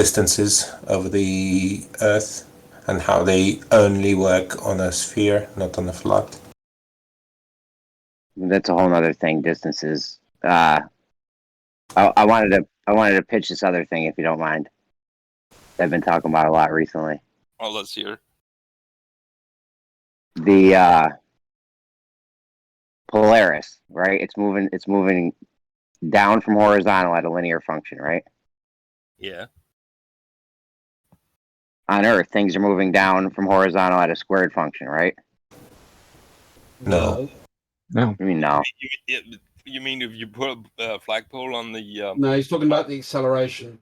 distances over the Earth and how they only work on a sphere, not on a flat. That's a whole other thing. Distances. I wanted to pitch this other thing, if you don't mind. I've been talking about a lot recently. Oh, let's hear. The Polaris, right? It's moving down from horizontal at a linear function, right? Yeah. On Earth, things are moving down from horizontal at a squared function, right? No. I mean, no. You mean if you put a flagpole on the... No, he's talking about the acceleration.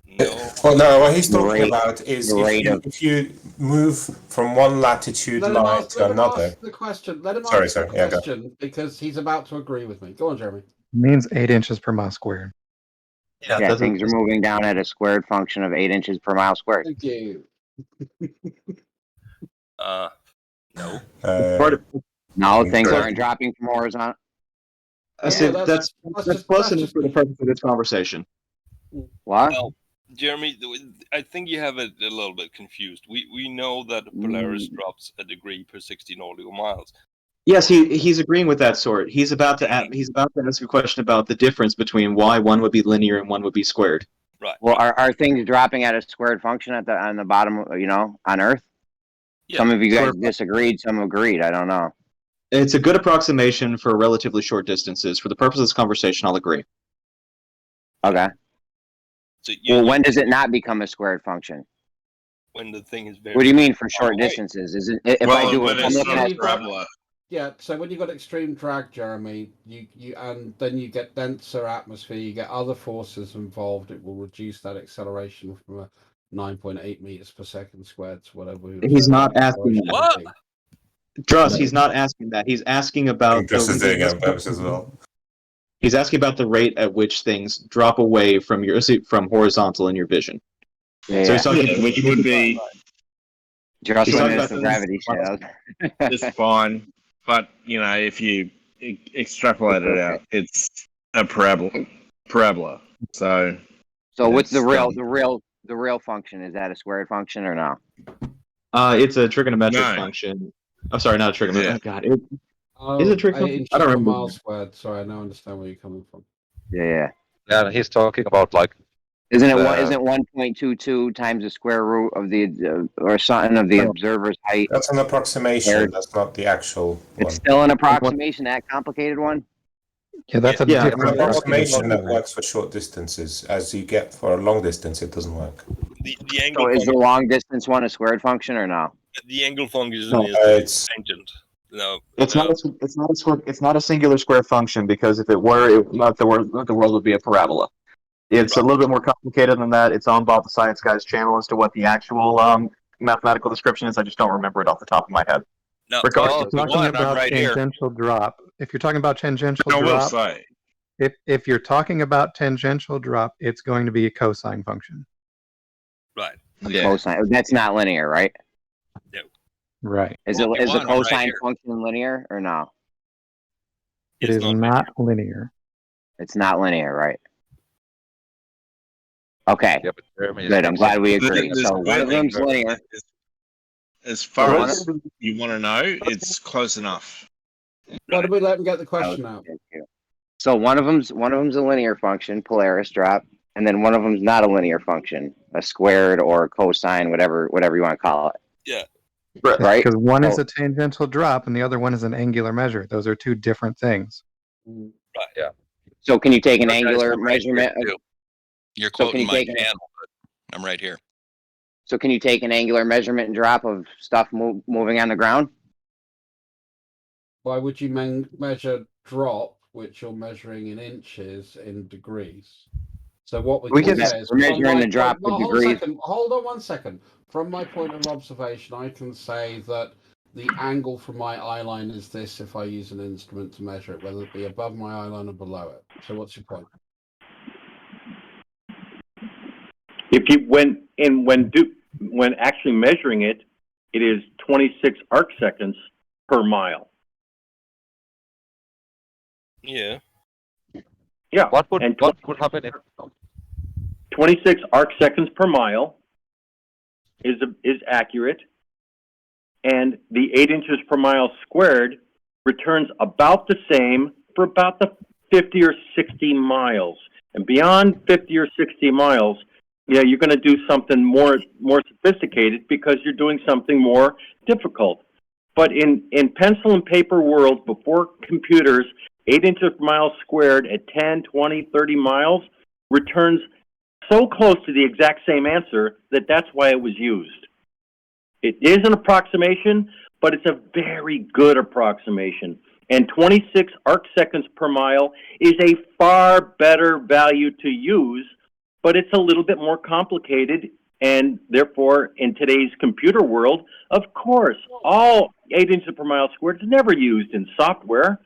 No. Well, no, what he's talking about is if you move from one latitude line to another. Ask the question. Let him Sorry, ask the question because he's about to agree with me. Go on, Jeremy. It means 8 inches per mile squared. Yeah, things are moving down at a squared function of 8 inches per mile squared. Thank you. No. No, things aren't dropping from horizontal. That's close enough for the purpose of this conversation. What? Well, Jeremy, I think you have it a little bit confused. We know that the Polaris drops a degree per 16 nautical miles. Yes, he's agreeing with that sort. He's about to ask a question about the difference between why one would be linear and one would be squared. Right. Well, are things dropping at a squared function on the bottom, on Earth? Yeah. Some of you guys disagreed, some agreed. I don't know. It's a good approximation for relatively short distances. For the purpose of this conversation, I'll agree. Okay. So when does it not become a squared function? When the thing is very... What do you mean for short distances? Is it if I do a parabola? Yeah, so when you've got extreme drag, Jeremy, you and then you get denser atmosphere, you get other forces involved, it will reduce that acceleration from a 9.8 meters per second squared to whatever. He's not asking that. What? Druss, he's not asking that. He's asking about Druss is doing it on purpose as well. He's asking about the rate at which things drop away from horizontal in your vision. Yeah. So he's talking which would be Druss about the gravity shadows. It's fine, but if you extrapolate it out, it's a parabola. So what's the real function? Is that a squared function or no? It's a trigonometric function. I'm sorry, not a trigonometric. Yeah. Oh, God, is it trigonometric? I don't remember. Mile squared. Sorry, I now understand where you're coming from. Yeah. Yeah, he's talking about Isn't it 1.22 times the square root of the or something of the observer's height? That's an approximation. That's not the actual one. It's still an approximation. That complicated one. Yeah, that's an approximation that works for short distances. As you get for a long distance, it doesn't work. The angle. So is the long distance one a squared function or no? The angle function is tangent. No, it's not a singular square function, because if it were, the world would be a parabola. It's a little bit more complicated than that. It's on Bob the Science Guy's channel as to what the actual mathematical description is. I just don't remember it off the top of my head. No, Regardless, talking about tangential drop. If you're talking about tangential drop, if you're talking about tangential drop, it's going to be a cosine function. Right. Yeah. Cosine. That's not linear, right? No. Right. Is the cosine function linear or no? It is not linear. It's not linear, right? Okay. Yeah, but good. I'm glad we agree. So one of them's linear. As far as you want to know, it's close enough. Why don't we let him get the question out? So one of them's a linear function, Polaris drop, and then one of them's not a linear function, a squared or a cosine, whatever you want to call it. Yeah. Right. Because one is a tangential drop and the other one is an angular measure. Those are two different things. Right. Yeah. So can you take an angular measurement? You're quoting my channel, but I'm right here. So can you take an angular measurement and drop of stuff moving on the ground? Why would you measure drop, which you're measuring in inches, in degrees? So what we can say is we're measuring the drop in degrees. Hold on 1 second. From my point of observation, I can say that the angle from my eye line is this if I use an instrument to measure it, whether it be above my eye line or below it. So what's your point? If you when actually measuring it, it is 26 arc seconds per mile. Yeah. Yeah. What would happen if 26 arc seconds per mile is accurate, and the 8 inches per mile squared returns about the same for about the 50 or 60 miles. And beyond 50 or 60 miles, yeah, you're going to do something more sophisticated because you're doing something more difficult. But in pencil and paper world, before computers, 8 inches per mile squared at 10, 20, 30 miles returns so close to the exact same answer that's why it was used. It is an approximation, but it's a very good approximation. And 26 arc seconds per mile is a far better value to use, but it's a little bit more complicated. And therefore, in today's computer world, of course, all 8 inches per mile squared is never used in software.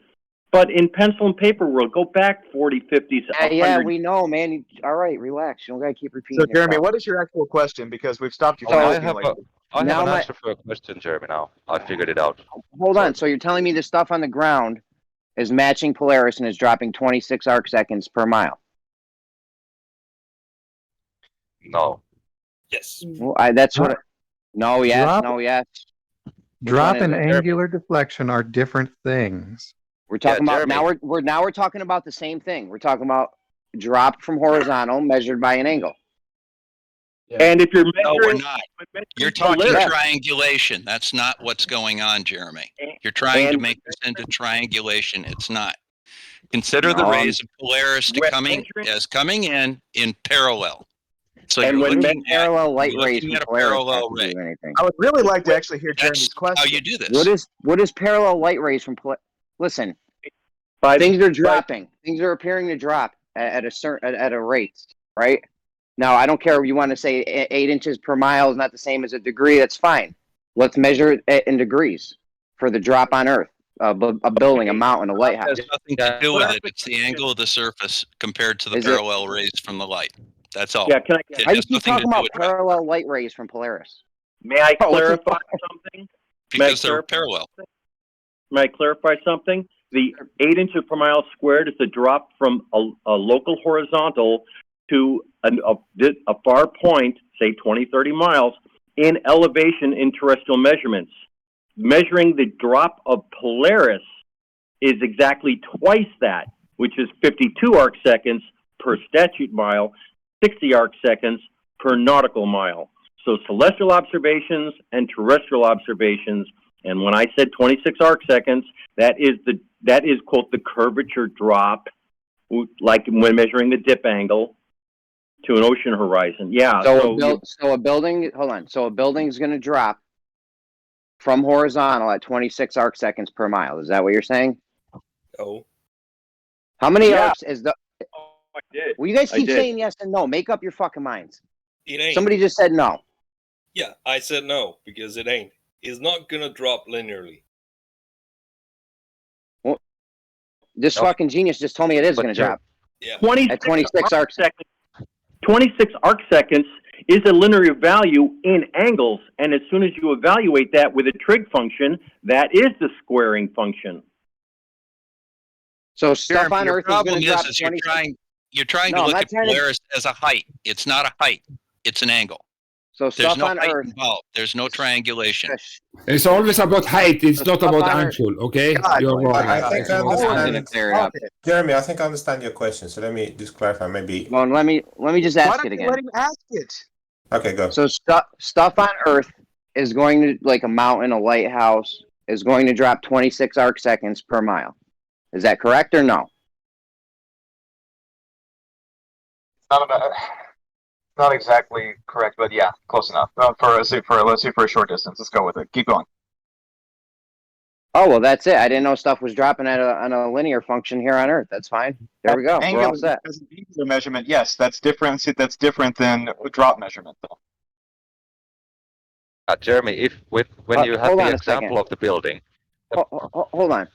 But in pencil and paper world, go back 40, 50, 100. Yeah, we know, man. All right, relax. You don't got to keep repeating. So, Jeremy, what is your actual question? Because we've stopped you from I asking have like I have an answer for a question, Jeremy, now. I figured it out. Hold on. So you're telling me the stuff on the ground is matching Polaris and is dropping 26 arc seconds per mile? No. Yes. Well, that's what. No, yes, Drop- no, yes. Drop one and is it? angular deflection are different things. We're talking about Jeremy. now. We're talking about the same thing. We're talking about drop from horizontal measured by an angle. Yeah. And if you're No, we're measuring, not. measuring You're talking Polaris, triangulation. That's not what's going on, Jeremy. You're trying to and- make this into triangulation. It's not. Consider the No, rays of Polaris When coming in parallel. So And you're when looking at, parallel light you're rays looking from at a Polaris parallel have to ray. do anything. I would really like to actually hear That's Jeremy's question. how you do this. What is parallel light rays from Polaris? Listen, by, things are dropping. Things are appearing to drop at a rate, right? Now, I don't care if you want to say 8 inches per mile is not the same as a degree. That's fine. Let's measure it in degrees for the drop on Earth, a building, a mountain, a It lighthouse. has nothing to do with it. It's the angle of the surface compared to the Is it- parallel rays from the light. That's all. yeah, can I, It Why do you has keep nothing to talking do about with that parallel light rays from Polaris? may I Oh, what's clarify something? because they're clarify parallel. May I clarify something? The 8 inches per mile squared is a drop from a local horizontal to a far point, say 20, 30 miles, in elevation in terrestrial measurements. Measuring the drop of Polaris is exactly twice that, which is 52 arc seconds per statute mile, 60 arc seconds per nautical mile. So celestial observations and terrestrial observations. And when I said 26 arc seconds, that is quote the curvature drop, like when measuring the dip angle to an ocean horizon. Yeah. So a building. Hold on. So a building is going to drop from horizontal at 26 arc seconds per mile. Is that what you're saying? Oh. How many Yeah. arcs is the? I did. Well, you guys I keep did. saying yes and no. Make up your fucking minds. It ain't. Somebody just said no. Yeah, I said no because it ain't. It's not gonna drop linearly. This fucking genius just told me it is going to drop Yeah. 26 arc seconds. 26 arc seconds is a linear value in angles, and as soon as you evaluate that with a trig function, that is the squaring function. So stuff Jeremy, on your Earth is going problem to drop is 26. you're trying No, to I'm look not at trying to- Polaris as a height. It's not a height. It's an angle. So There's stuff no on height Earth. involved. There's no triangulation. Shush. It's always about height. It's So not stuff about on Earth- actual. Okay, God, you're wrong. I think I I'm going to understand. clear it up. Jeremy, I think I understand your question. So let me just clarify. Maybe. Well, let me just Why ask don't it you again. let him ask it? Okay, go. So stuff on Earth is going to, like a mountain, a lighthouse, is going to drop 26 arc seconds per mile. Is that correct or no? Not exactly correct, but yeah, close enough. Let's see for a short distance. Let's go with it. Keep going. Oh, well, that's it. I didn't know stuff was dropping on a linear function here on Earth. That's fine. There we go. We're all set. As an angular measurement, yes, that's different. That's different than drop measurement, though. Jeremy, when you have hold the on a example second. of the building, Hold on.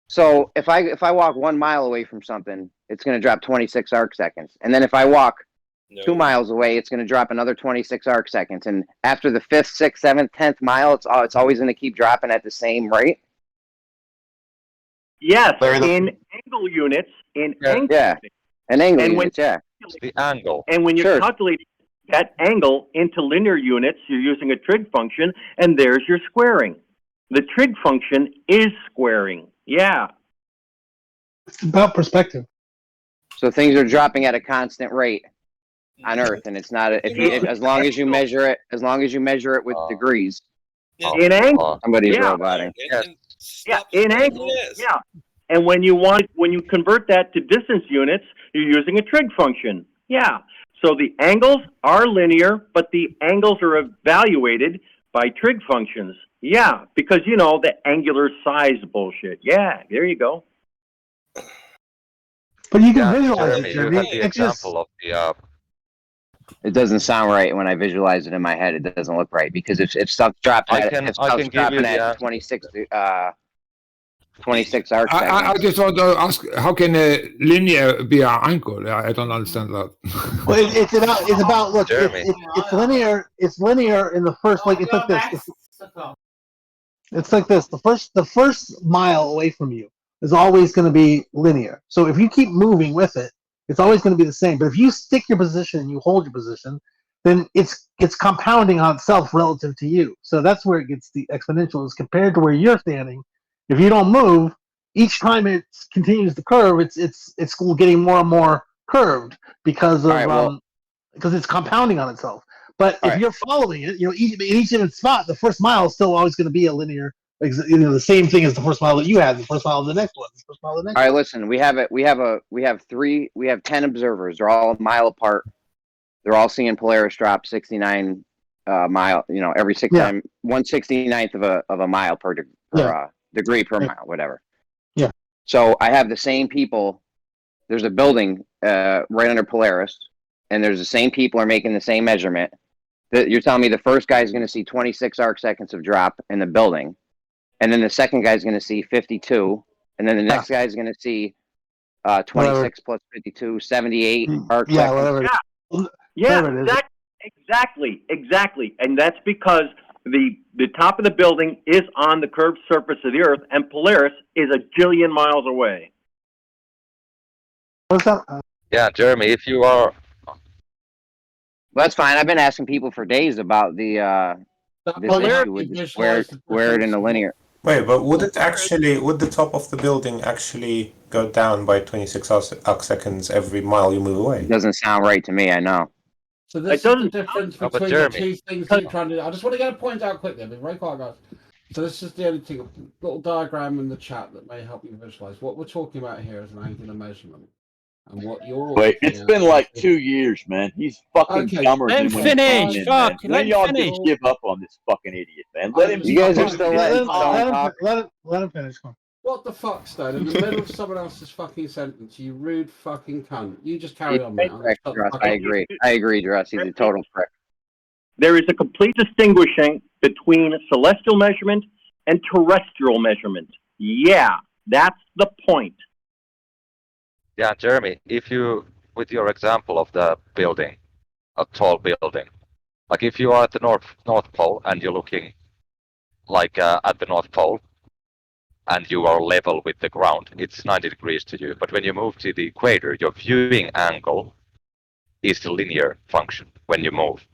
So if I walk 1 mile away from something, it's going to drop 26 arc seconds. And then if I walk 2 miles away, it's going to drop another 26 arc seconds. And after the 5th, 6th, 7th, 10th mile, it's always going to keep dropping at the same rate. Yes, in angle units. In angle Yeah. units. An angle And when units, yeah. the angle. And when you're calculating that angle into linear units, you're using a trig function, and there's your squaring. The trig function is squaring. Yeah. It's about perspective. So things are dropping at a constant rate on Earth, and it's not as long as you measure it with degrees. In angle. Somebody's roboting. In angle. Yeah. And when you convert that to distance units, you're using a trig function. Yeah. So the angles are linear, but the angles are evaluated by trig functions. Yeah, because the angular size bullshit. Yeah, there you go. But you can visualize Jeremy, it, you Jeremy. have the example of the It doesn't sound right when I visualize it in my head. It doesn't look right because if stuff's dropping at 26 arc seconds. I just want to ask, how can a linear be an angle? I don't understand that. Well, it's about look. It's linear. It's linear in the first it's like this. It's like this. The first mile away from you is always going to be linear. So if you keep moving with it, it's always going to be the same. But if you stick your position and you hold your position, then it's compounding on itself relative to you. So that's where it gets the exponential is compared to where you're standing. If you don't move, each time it continues the curve, it's getting more and more curved because of because it's compounding on itself. But if you're following it, each in its spot, the first mile is still always going to be a linear. The same thing as the first mile that you had, the first mile of the next one, the first mile of the next. All right, listen. We have 10 observers. They're all a mile apart. They're all seeing Polaris drop 69 mile. Every 69, 1/69th of a mile per degree per mile, whatever. Yeah. So I have the same people. There's a building right under Polaris, and there's the same people are making the same measurement. You're telling me the first guy's going to see 26 arc seconds of drop in the building, and then the second guy's going to see 52, and then the next guy's going to see 26 plus 52, 78 arc seconds. Whatever. Yeah, exactly. And that's because the top of the building is on the curved surface of the Earth, and Polaris is a jillion miles away. What's that? Yeah, Jeremy, if you are... That's fine. I've been asking people for days about this issue with the squared and the linear. Wait, but would the top of the building actually go down by 26 arc seconds every mile you move away? It doesn't sound right to me, I know. So this is the difference between the two things that you're trying to do. I just want to get a point out quickly. I've been very quiet, guys. So this is the only thing, a little diagram in the chat that may help you visualize. What we're talking about here is an angular measurement. And what you're it's been like 2 years, man. He's fucking dumber than when finish. he Fuck. When y'all just give up on this fucking idiot, man. Let him. You guys are still let him finish. Come on. What the fuck, Stone? In the middle of someone else's fucking sentence, you rude fucking cunt. You just carry on, man. I agree, Dress. He's a total prick. There is a complete distinguishing between celestial measurement and terrestrial measurement. Yeah, that's the point. Yeah, Jeremy, if you, with your example of the building, a tall building, like if you are at the North Pole and you're looking like at the North Pole and you are level with the ground, it's 90 degrees to you. But when you move to the equator, your viewing angle is the linear function when you move.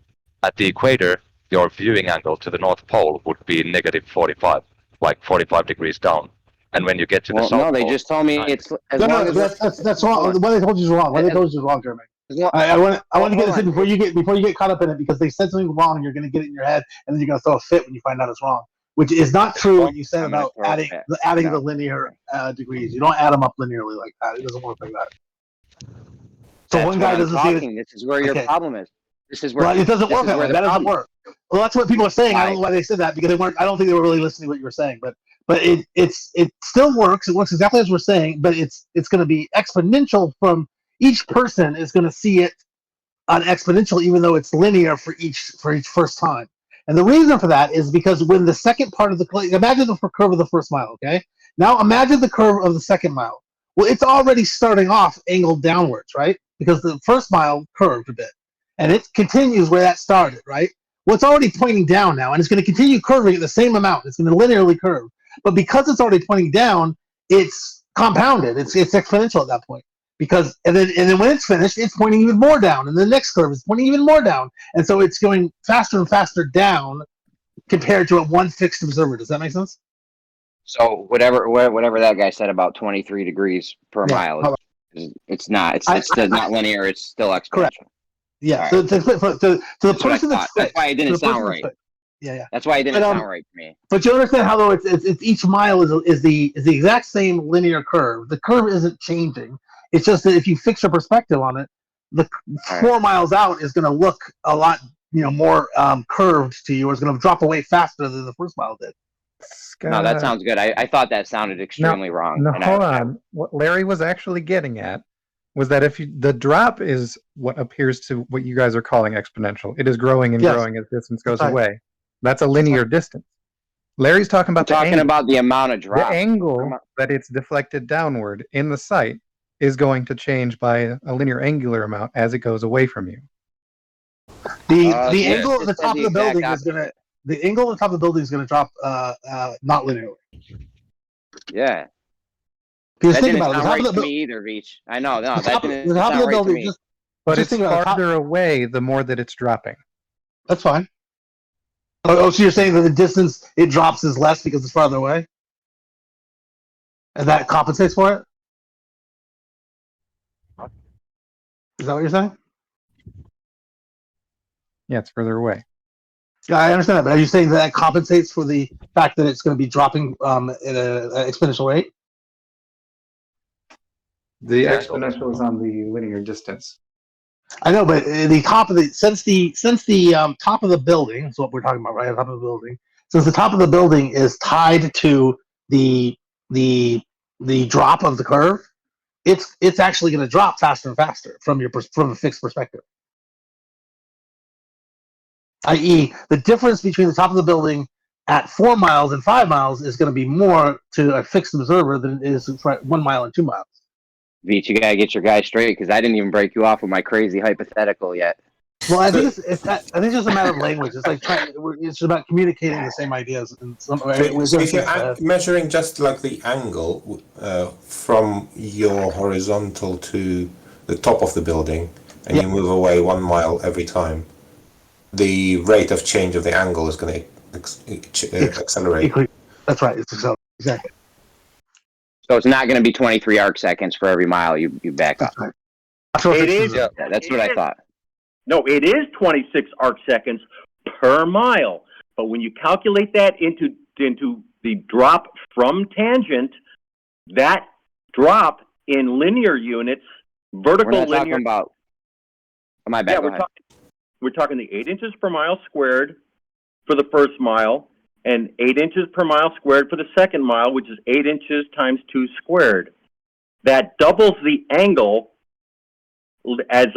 At the equator, your viewing angle to the North Pole would be negative 45, like 45 degrees down. And when you get to the South Pole... No, they just told me it's... That's wrong. What they told you is wrong. What they told you is wrong, Jeremy. I want to get this in before you get caught up in it, because they said something wrong and you're going to get it in your head, and then you're going to throw a fit when you find out it's wrong, which is not true what you said about adding the linear degrees. You don't add them up linearly like that. It doesn't work like that. So that's one guy doesn't see this is where your problem is. This is where it doesn't work that way. That doesn't work. Well, that's what people are saying. I don't know why they said that, because they weren't. I don't think they were really listening to what you were saying, but it still works. It works exactly as we're saying, but it's going to be exponential. From each person is going to see it on exponential, even though it's linear for each first time. And the reason for that is because when the second part of imagine the curve of the first mile. Okay, now imagine the curve of the second mile. Well, it's already starting off angled downwards, right? Because the first mile curved a bit, and it continues where that started, right? Well, it's already pointing down now, and it's going to continue curving at the same amount. It's going to linearly curve. But because it's already pointing down, it's compounded. It's exponential at that point. because and then when it's finished, it's pointing even more down, and the next curve is pointing even more down, and so it's going faster and faster down compared to a one fixed observer. Does that make sense? So whatever that guy said about 23 degrees per mile, it's not. It's still not linear. It's still exponential. Correct. Yeah. Right. So the person that's why it didn't sound right. Yeah. That's why it didn't sound right to me. But you understand how though it's each mile is the exact same linear curve. The curve isn't changing. It's just that if you fix your perspective on it, the 4 miles out is going to look a lot more curved to you, or it's going to drop away faster than the first mile did. No, that sounds good. I thought that sounded extremely wrong. No, hold on. What Larry was actually getting at was that if the drop is what appears to what you guys are calling exponential, it is growing and growing as distance goes away. That's a linear distance. Larry's talking about about the amount of drop. The angle that it's deflected downward in the sight is going to change by a linear angular amount as it goes away from you. The angle at the top of the building is gonna. The angle at the top of the building is going to drop not linearly. Yeah. Because that think didn't about it. sound right to me either, Veach. I know. No, that didn't sound right building, to me. But it's farther away the more that it's dropping. That's fine. Oh, so you're saying that the distance it drops is less because it's farther away? And that compensates for it? Is that what you're saying? Yeah, it's further away. Yeah, I understand that, but are you saying that compensates for the fact that it's going to be dropping at an exponential rate? The exponential is on the linear distance. I know, but the top of the top of the building is what we're talking about, right? On top of the building, since the top of the building is tied to the drop of the curve, it's actually going to drop faster and faster from a fixed perspective. I.e., the difference between the top of the building at 4 miles and 5 miles is going to be more to a fixed observer than it is 1 mile and 2 miles. Veach, you gotta get your guy straight because I didn't even break you off with my crazy hypothetical yet. Well, I think it's just a matter of language. It's like it's just about communicating the same ideas. In some way. So if you're measuring just like the angle from your horizontal to the top of the building, and you move away 1 mile every time, the rate of change of the angle is going to accelerate. That's right. It's accelerating. Exactly. So it's not going to be 23 arc seconds for every mile you back up. Right. It is. Yeah, that's what I thought. No, it is 26 arc seconds per mile. But when you calculate that into the drop from tangent, that drop in linear units, vertical we're not linear. Talking about. My bad. Yeah, we're talking the 8 inches per mile squared for the first mile, and 8 inches per mile squared for the second mile, which is 8 inches times 2 squared. That doubles the angle as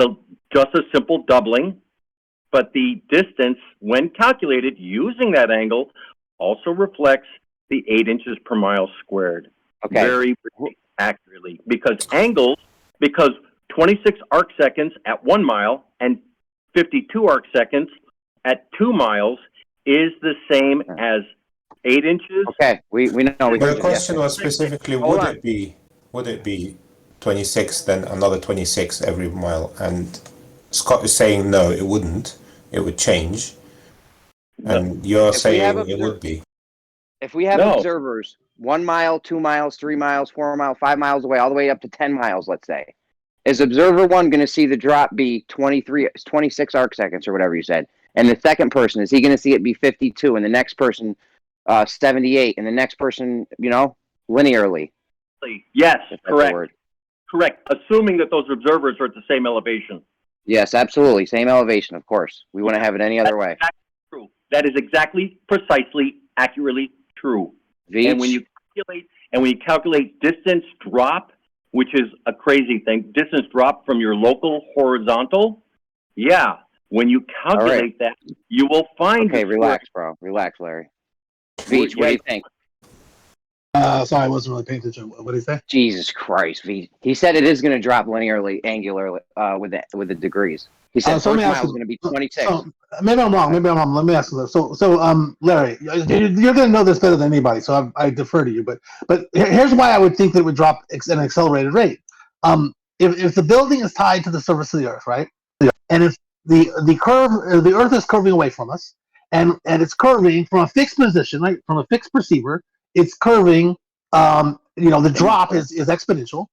just a simple doubling, but the distance, when calculated using that angle, also reflects the 8 inches per mile squared. Okay. Very accurately. Because 26 arc seconds at 1 mile and 52 arc seconds at 2 miles is the same as 8 inches. Okay, we know. The question was specifically, would it be 26, then another 26 every mile? And Scott is saying no, it wouldn't. It would change. And you're saying it would be. If we have observers 1 mile, 2 miles, 3 miles, 4 miles, 5 miles away, all the way up to 10 miles, let's say, is observer 1 going to see the drop be 26 arc seconds or whatever you said? And the second person, is he going to see it be 52, and the next person 78, and the next person, linearly? Yes, correct. Correct. Assuming that those observers are at the same elevation. Yes, absolutely. Same elevation, of course. We wouldn't have it any other way. Exactly true. That is exactly, precisely, accurately true. Veach. And when you calculate distance drop, which is a crazy thing, distance drop from your local horizontal, when you calculate that, you will find... Okay, relax, bro. Relax, Larry. Veach, what do you think? Sorry, I wasn't really paying attention. What did he say? Jesus Christ, Veach. He said it is going to drop linearly, angularly, with the degrees. He said first mile is going to be 26. Maybe I'm wrong. Let me ask you this. So, Larry, you're going to know this better than anybody, so I defer to you. But here's why I would think that it would drop at an accelerated rate. if the building is tied to the surface of the Earth, right? And if the Earth is curving away from us, and it's curving from a fixed position, right? From a fixed perceiver, it's curving. The drop is exponential.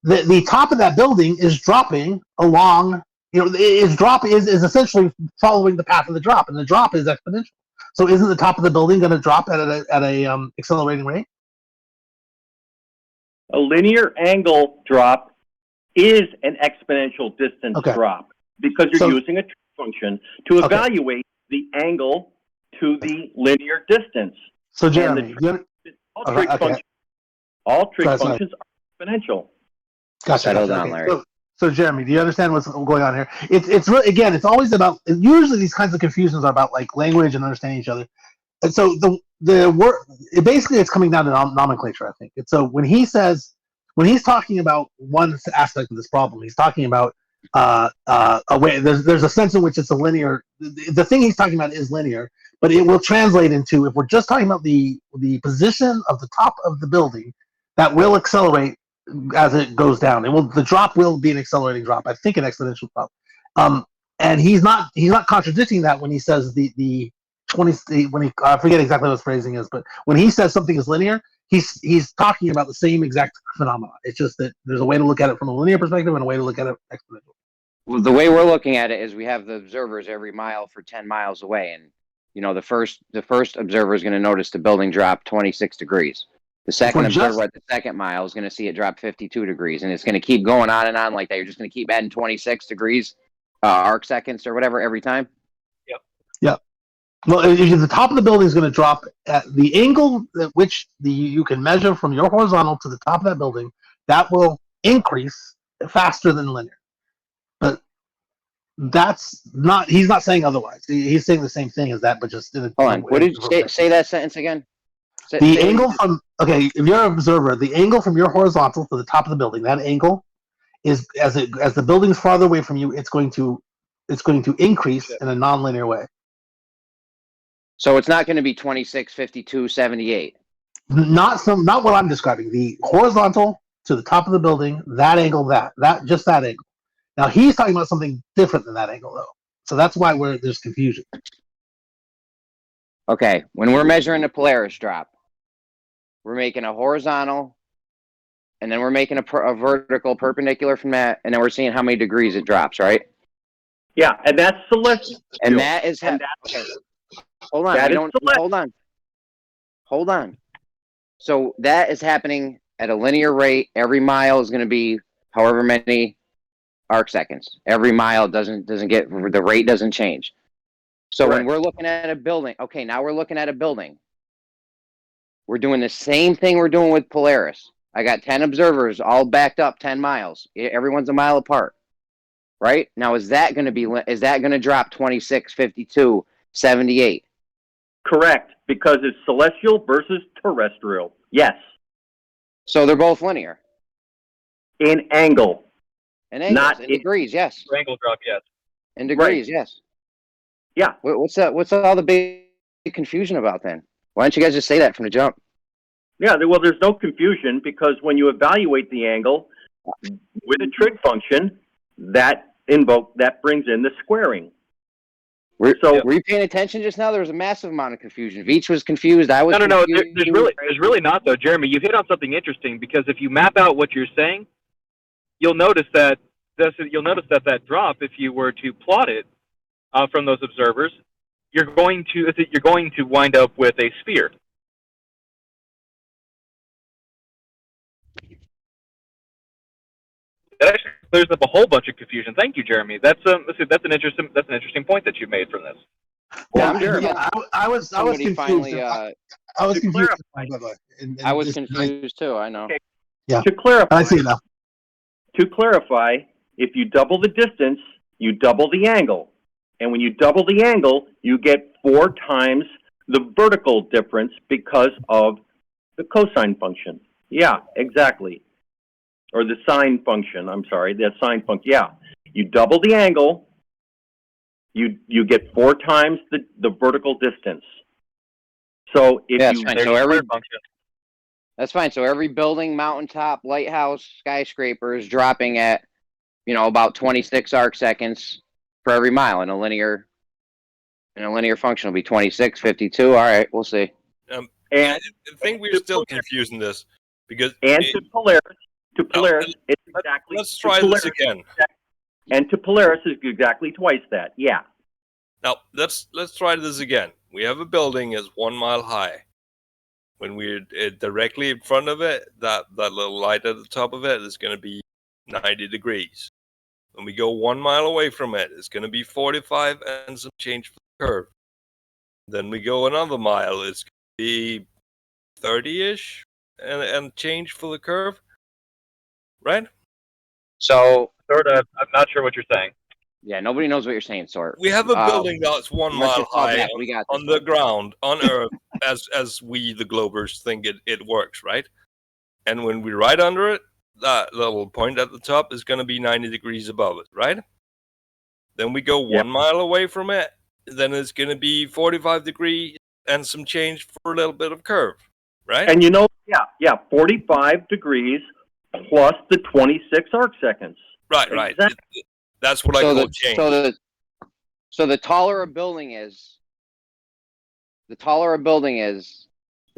The top of that building is dropping along. Its drop is essentially following the path of the drop, and the drop is exponential. So, isn't the top of the building going to drop at a accelerating rate? A linear angle drop is an exponential distance drop because you're using a trig function to evaluate the angle to the linear distance. So, Jeremy, all trig functions are exponential. Gotcha. So, Jeremy, do you understand what's going on here? It's really, again, it's always about. Usually, these kinds of confusions are about like language and understanding each other. And so the word basically it's coming down to nomenclature, I think. And so when he's talking about one aspect of this problem, he's talking about a way. There's a sense in which it's a linear. The thing he's talking about is linear, but it will translate into, if we're just talking about the position of the top of the building, that will accelerate as it goes down. The drop will be an accelerating drop. I think an exponential drop. And he's not contradicting that when he says the 20, I forget exactly what his phrasing is, but when he says something is linear, he's talking about the same exact phenomena. It's just that there's a way to look at it from a linear perspective and a way to look at it exponential. Well, the way we're looking at it is we have the observers every mile for 10 miles away, and the first observer is going to notice the building drop 26 degrees. The second observer at the second mile is going to see it drop 52 degrees, and it's going to keep going on and on like that. You're just going to keep adding 26 degrees arc seconds or whatever every time. Yep. Well, if the top of the building is going to drop at the angle at which you can measure from your horizontal to the top of that building, that will increase faster than linear. But he's not saying otherwise. He's saying the same thing as that, but just in a Hold on. What did you say that sentence again? The angle if you're an observer, the angle from your horizontal to the top of the building, that angle is as the building's farther away from you, it's going to increase in a nonlinear way. So it's not going to be 26, 52, 78. Not what I'm describing. The horizontal to the top of the building, that angle, that angle. Now he's talking about something different than that angle, though. So that's why there's confusion. Okay, when we're measuring the Polaris drop, we're making a horizontal, and then we're making a vertical perpendicular from that, and then we're seeing how many degrees it drops, right? Yeah, and that's celestial. And that is okay. Hold on. Hold on. So that is happening at a linear rate. Every mile is going to be however many arc seconds. Every mile doesn't get, the rate doesn't change. So when we're looking at a building, okay, now we're looking at a building. We're doing the same thing we're doing with Polaris. I got 10 observers all backed up 10 miles. Everyone's a mile apart. Right? Now is that going to drop 26, 52, 78? Correct, because it's celestial versus terrestrial. Yes. So they're both linear. In angle. Not in degrees, yes. Angle drop, yes. In degrees, yes. Yeah. What's all the big confusion about then? Why don't you guys just say that from the jump? Yeah, well, there's no confusion because when you evaluate the angle with a trig function, that brings in the squaring. Were you paying attention just now? There was a massive amount of confusion. Veach was confused. I was confused. No. There's really not though, Jeremy. You hit on something interesting because if you map out what you're saying, you'll notice that that drop, if you were to plot it from those observers, you're going to wind up with a sphere. That actually clears up a whole bunch of confusion. Thank you, Jeremy. That's an interesting point that you made from this. Well, I was confused. Finally, I was confused. I was confused too. I know. Okay. Yeah. To clarify, I see it now. To clarify, if you double the distance, you double the angle, and when you double the angle, you get 4 times the vertical difference because of the cosine function. Yeah, exactly. Or the sine function, I'm sorry, the sine function, yeah. You double the angle, you get 4 times the vertical distance. So if that's fine. So every building, mountaintop, lighthouse, skyscraper is dropping at about 26 arc seconds for every mile in a linear function. Will be 26, 52. All right, we'll see. And I think we're still confusing this because to Polaris, it's exactly. Let's try this again. And to Polaris is exactly twice that. Yeah. Now let's try this again. We have a building is 1 mile high. When we're directly in front of it, that little light at the top of it is going to be 90 degrees. When we go 1 mile away from it, it's going to be 45 and some change for the curve. Then we go another mile, it's going to be 30-ish and change for the curve. Right? So, sort of, I'm not sure what you're saying. Yeah, nobody knows what you're saying, Sort. We have a building that's 1 mile high on the ground, on Earth, as we, the Globers, think it works, right? And when we're right under it, that little point at the top is going to be 90 degrees above it, right? Then we go 1 mile away from it, then it's going to be 45 degrees and some change for a little bit of curve, right? And 45 degrees plus the 26 arc seconds. Right. Exactly. That's what I call change. So the taller a building is, the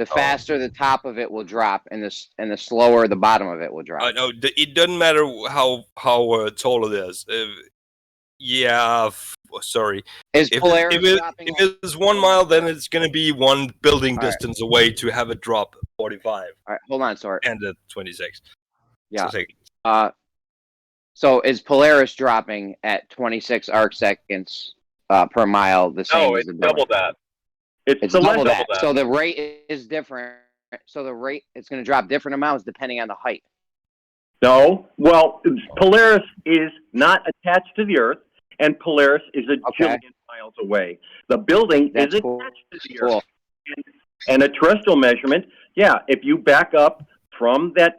faster the top of it will drop, and the slower the bottom of it will drop. I know it doesn't matter how tall it is. Sorry. Is Polaris dropping? If it's 1 mile, then it's going to be one building distance away to have it drop 45. All right, hold on, Sort. And 26. Yeah. So is Polaris dropping at 26 arc seconds per mile the same as the building? Double that. It's double that. So the rate is different. So the rate, it's going to drop different amounts depending on the height. No. Well, Polaris is not attached to the Earth, and Polaris is a jillion miles away. The building is attached to the Earth. And a terrestrial measurement, if you back up from that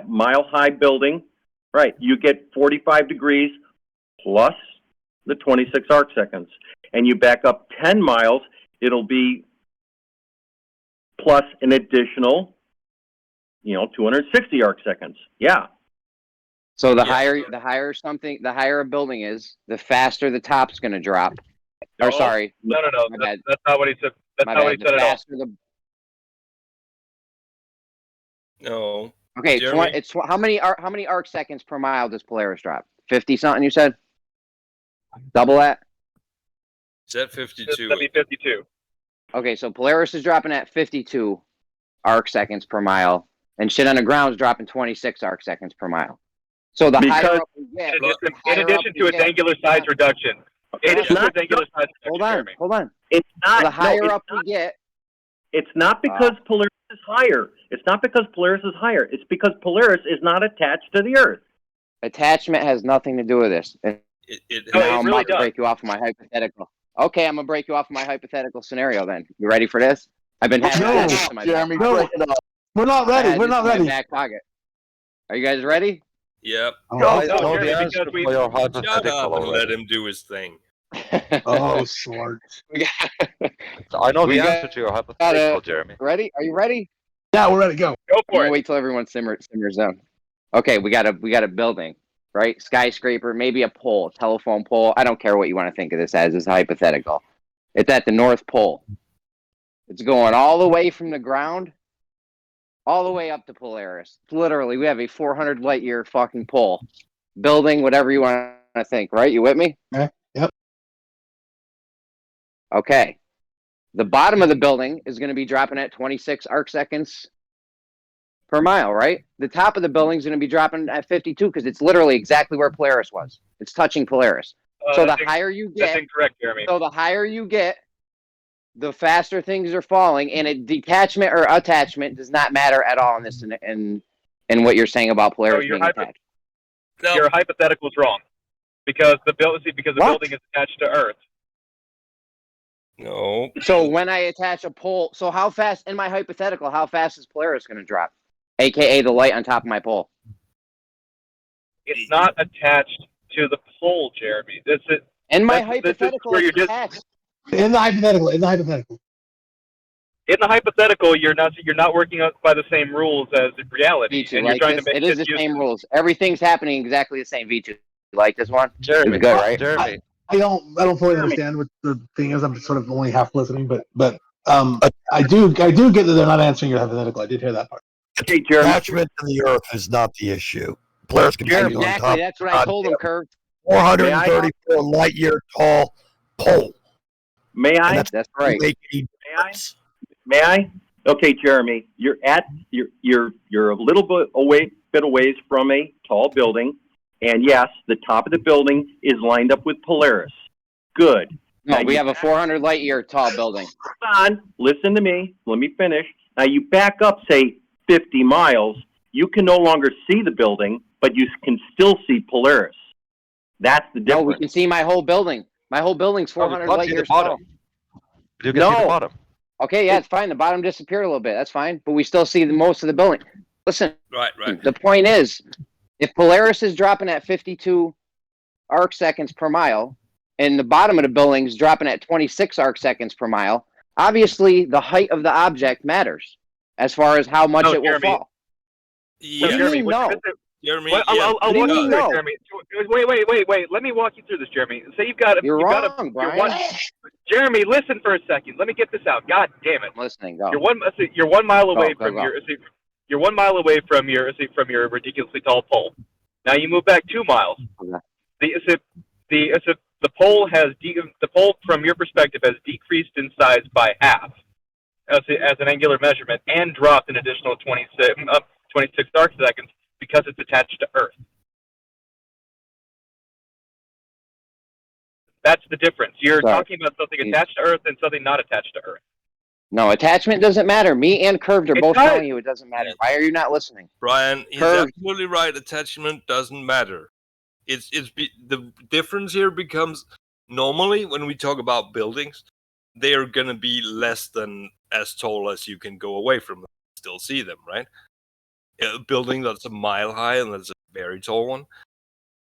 mile high building, right, you get 45 degrees plus the 26 arc seconds. And you back up 10 miles, it'll be plus an additional 260 arc seconds. Yeah. So the higher a building is, the faster the top's going to drop. No, or sorry. No. That's not what he said. That's not what he said at all. No. Okay, it's how many arc seconds per mile does Polaris drop? 50 something, you said? Double that? It's at 52. It's gonna be 52. Okay, so Polaris is dropping at 52 arc seconds per mile, and shit on the ground is dropping 26 arc seconds per mile. So the higher up we get, in addition to its angular size reduction. Hold on. It's not. So the higher up we get. It's not because Polaris is higher. It's not because Polaris is higher. It's because Polaris is not attached to the Earth. Attachment has nothing to do with this. I'm about to break you off of my hypothetical. Okay, I'm gonna break you off of my hypothetical scenario. Then you ready for this? I've been having this in my Jeremy, we're not ready. We're not ready. Back pocket. Are you guys ready? Yep. Because Shut up and let him do his thing. Smart. I know the answer to your hypothetical, Jeremy. Ready? Are you ready? Yeah, we're ready. Go. Go for it. Wait till everyone simmers down. Okay, we got a building, right? Skyscraper, maybe a pole, telephone pole. I don't care what you want to think of this as. It's hypothetical. It's at the North Pole. It's going all the way from the ground, all the way up to Polaris. Literally, we have a 400 light year fucking pole, building, whatever you want to think. Right? You with me? Yep. Okay. The bottom of the building is going to be dropping at 26 arc seconds per mile, right? The top of the building is going to be dropping at 52 because it's literally exactly where Polaris was. It's touching Polaris. So the higher you get, that's incorrect, Jeremy. So the higher you get, the faster things are falling, and a detachment or attachment does not matter at all in this in what you're saying about Polaris being attached. Your hypothetical is wrong because the building is attached to Earth. No. So when I attach a pole, so how fast, in my hypothetical, how fast is Polaris going to drop? AKA the light on top of my pole. It's not attached to the pole, Jeremy. In my hypothetical, it's attached. In the hypothetical. in the hypothetical, you're not working out by the same rules as in reality, V2, and you're like trying this? to make It is the same rules. Everything's happening exactly the same. V2, you like this one? Jeremy, It's good, right? Jeremy. I don't fully understand what the thing is. I'm sort of only half listening, but I do get that they're not answering your hypothetical. I did hear that part. Okay, Jeremy. Attachment to the Earth is not the issue. Polaris can be on top. Exactly. That's what I told him, Curve. 434 light year tall pole. May I? That's right. May I? Okay, Jeremy, you're a little bit away from a tall building, and yes, the top of the building is lined up with Polaris. Good. No, we have a 400 light year tall building. Hold on, listen to me. Let me finish. Now you back up, say 50 miles. You can no longer see the building, but you can still see Polaris. That's the difference. No, we can see my whole building. My whole building's 400 light years tall. You can see the bottom. Okay, yeah, it's fine. The bottom disappeared a little bit. That's fine. But we still see most of the building. Listen. Right. The point is, if Polaris is dropping at 52 arc seconds per mile, and the bottom of the building is dropping at 26 arc seconds per mile, obviously the height of the object matters as far as how much it will fall. Yeah, Jeremy, Jeremy, I'll walk you through it, Jeremy. Wait. Let me walk you through this, Jeremy. Say you've got Brian. Jeremy, listen for a second. Let me get this out. God damn it! I'm listening. Go. You're 1 mile away Go. from your. You're 1 mile away from your ridiculously tall pole. Now you move back 2 miles. The pole from your perspective has decreased in size by half as an angular measurement and dropped an additional 26 arc seconds because it's attached to Earth. That's the difference. You're talking about something attached to Earth and something not attached to Earth. No, attachment doesn't matter. Me and Curved are both telling you it doesn't matter. Why are you not listening? Brian, he's absolutely right. Attachment doesn't matter. The difference here becomes normally when we talk about buildings, they are going to be less than as tall as you can go away from them. Still see them, right? A building that's a mile high and that's a very tall one,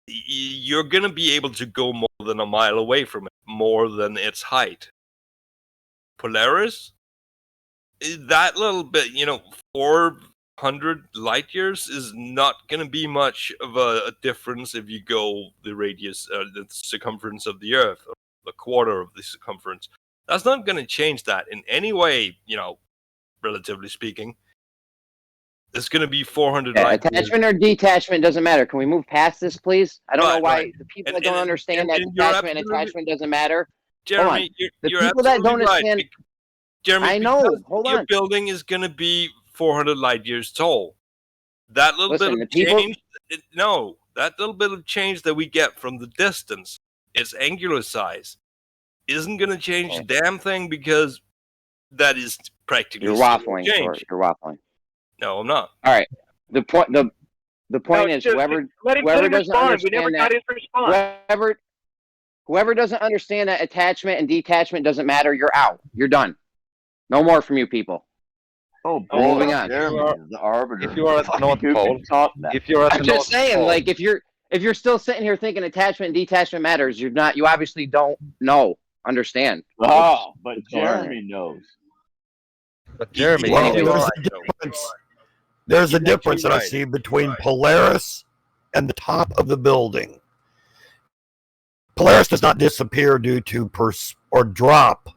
you're going to be able to go more than a mile away from it, more than its height. Polaris, that little bit, 400 light years is not going to be much of a difference if you go the radius, the circumference of the Earth, or the quarter of the circumference. That's not going to change that in any way, relatively speaking. It's going to be 400 light years. Attachment or detachment doesn't matter. Can we move past this, please? I don't know why the people that don't understand that detachment and attachment doesn't matter. Jeremy, the people that don't understand. Jeremy, I know. Hold on. Your building is going to be 400 light years tall. That little bit of change, that little bit of change that we get from the distance, its angular size, isn't going to change a damn thing because that is practically You're waffling. change. You're waffling. No, I'm not. All right. The point is whoever doesn't understand that whoever doesn't understand that attachment and detachment doesn't matter, you're out. You're done. No more from you people. Oh, boy. Moving on. The arbiter. If you are at the North Pole, I'm just saying, like if you're still sitting here thinking attachment and detachment matters, you're not. You obviously don't understand. Oh, but Jeremy knows. But Jeremy, there's a difference that I see between Polaris and the top of the building. Polaris does not disappear due to drop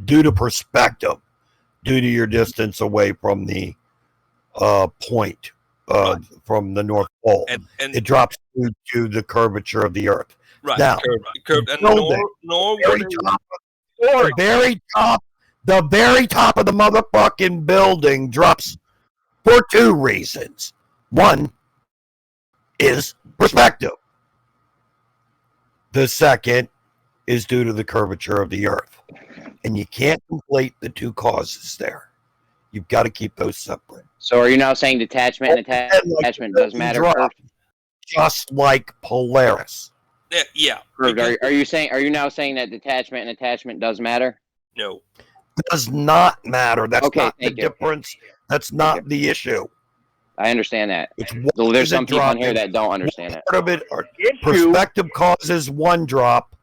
due to perspective, due to your distance away from the point from the North Pole. And it drops due to the curvature of the Earth. Right. Now, curved. And the very top of the motherfucking building drops for two reasons. One is perspective. The second is due to the curvature of the Earth. And you can't conflate the two causes there. You've got to keep those separate. So are you now saying detachment and attachment does matter? Just like Polaris. Yeah. Are you now saying that detachment and attachment does matter? No. Does not matter. That's not the difference. That's not the issue. I understand that. So there's some people in here that don't understand it. Part of it, perspective causes one drop,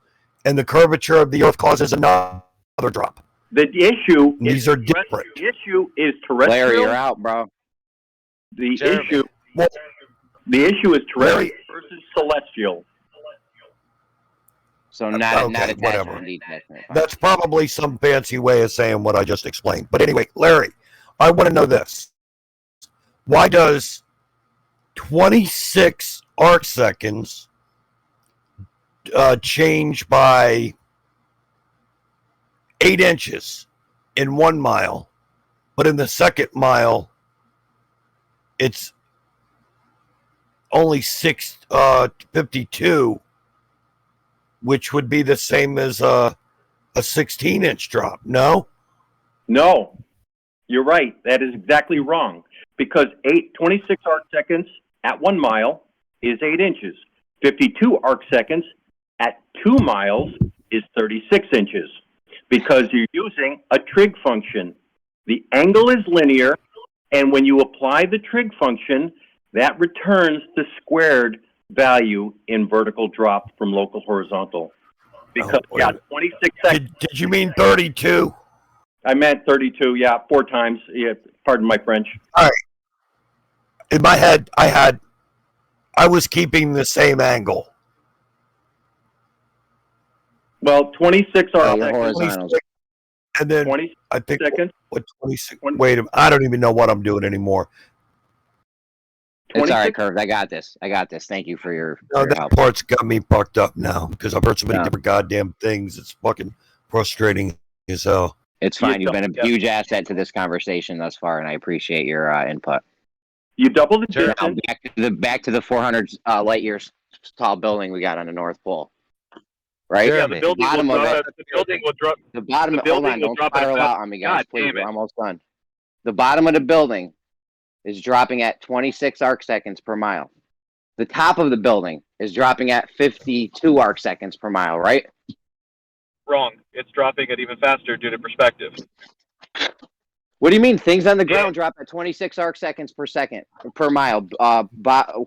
and the curvature of the Earth causes another drop. The issue These are different. The issue is terrestrial. Larry, you're out, bro. The Jeremy. issue. Well, The issue is terrestrial Larry, versus celestial. So not okay, attachment whatever. and detachment. That's probably some fancy way of saying what I just explained. But anyway, Larry, I want to know this. Why does 26 arc seconds change by 8 inches in 1 mile, but in the second mile, it's only 652, which would be the same as a 16-inch drop? No? No, you're right. That is exactly wrong. Because 26 arc seconds at 1 mile is 8 inches. 52 arc seconds at 2 miles is 36 inches. Because you're using a trig function. The angle is linear, and when you apply the trig function, that returns the squared value in vertical drop from local horizontal. Because, 26 seconds. Did you mean 32? I meant 32, 4 times. Yeah, pardon my French. All right. In my head, I was keeping the same angle. Well, 26 arc seconds. Horizontals. And then 20 I think seconds. what 26. Wait a minute. I don't even know what I'm doing anymore. It's all right, Curves. I got this. Thank you for your, That help. part's got me fucked up now because I've heard so many different goddamn things. It's fucking frustrating as hell. It's fine. You've been a huge asset to this conversation thus far, and I appreciate your input. You double the Now, distance. back to the 400 light years tall building we got on the North Pole. Right? Yeah, the building will drop. The building will drop. The bottom. The building Hold on, will don't drop at spiral about- out on me, guys. God Please, damn we're it. almost done. The bottom of the building is dropping at 26 arc seconds per mile. The top of the building is dropping at 52 arc seconds per mile, right? Wrong. It's dropping it even faster due to perspective. What do you mean? Things on the ground drop at 26 arc seconds per mile.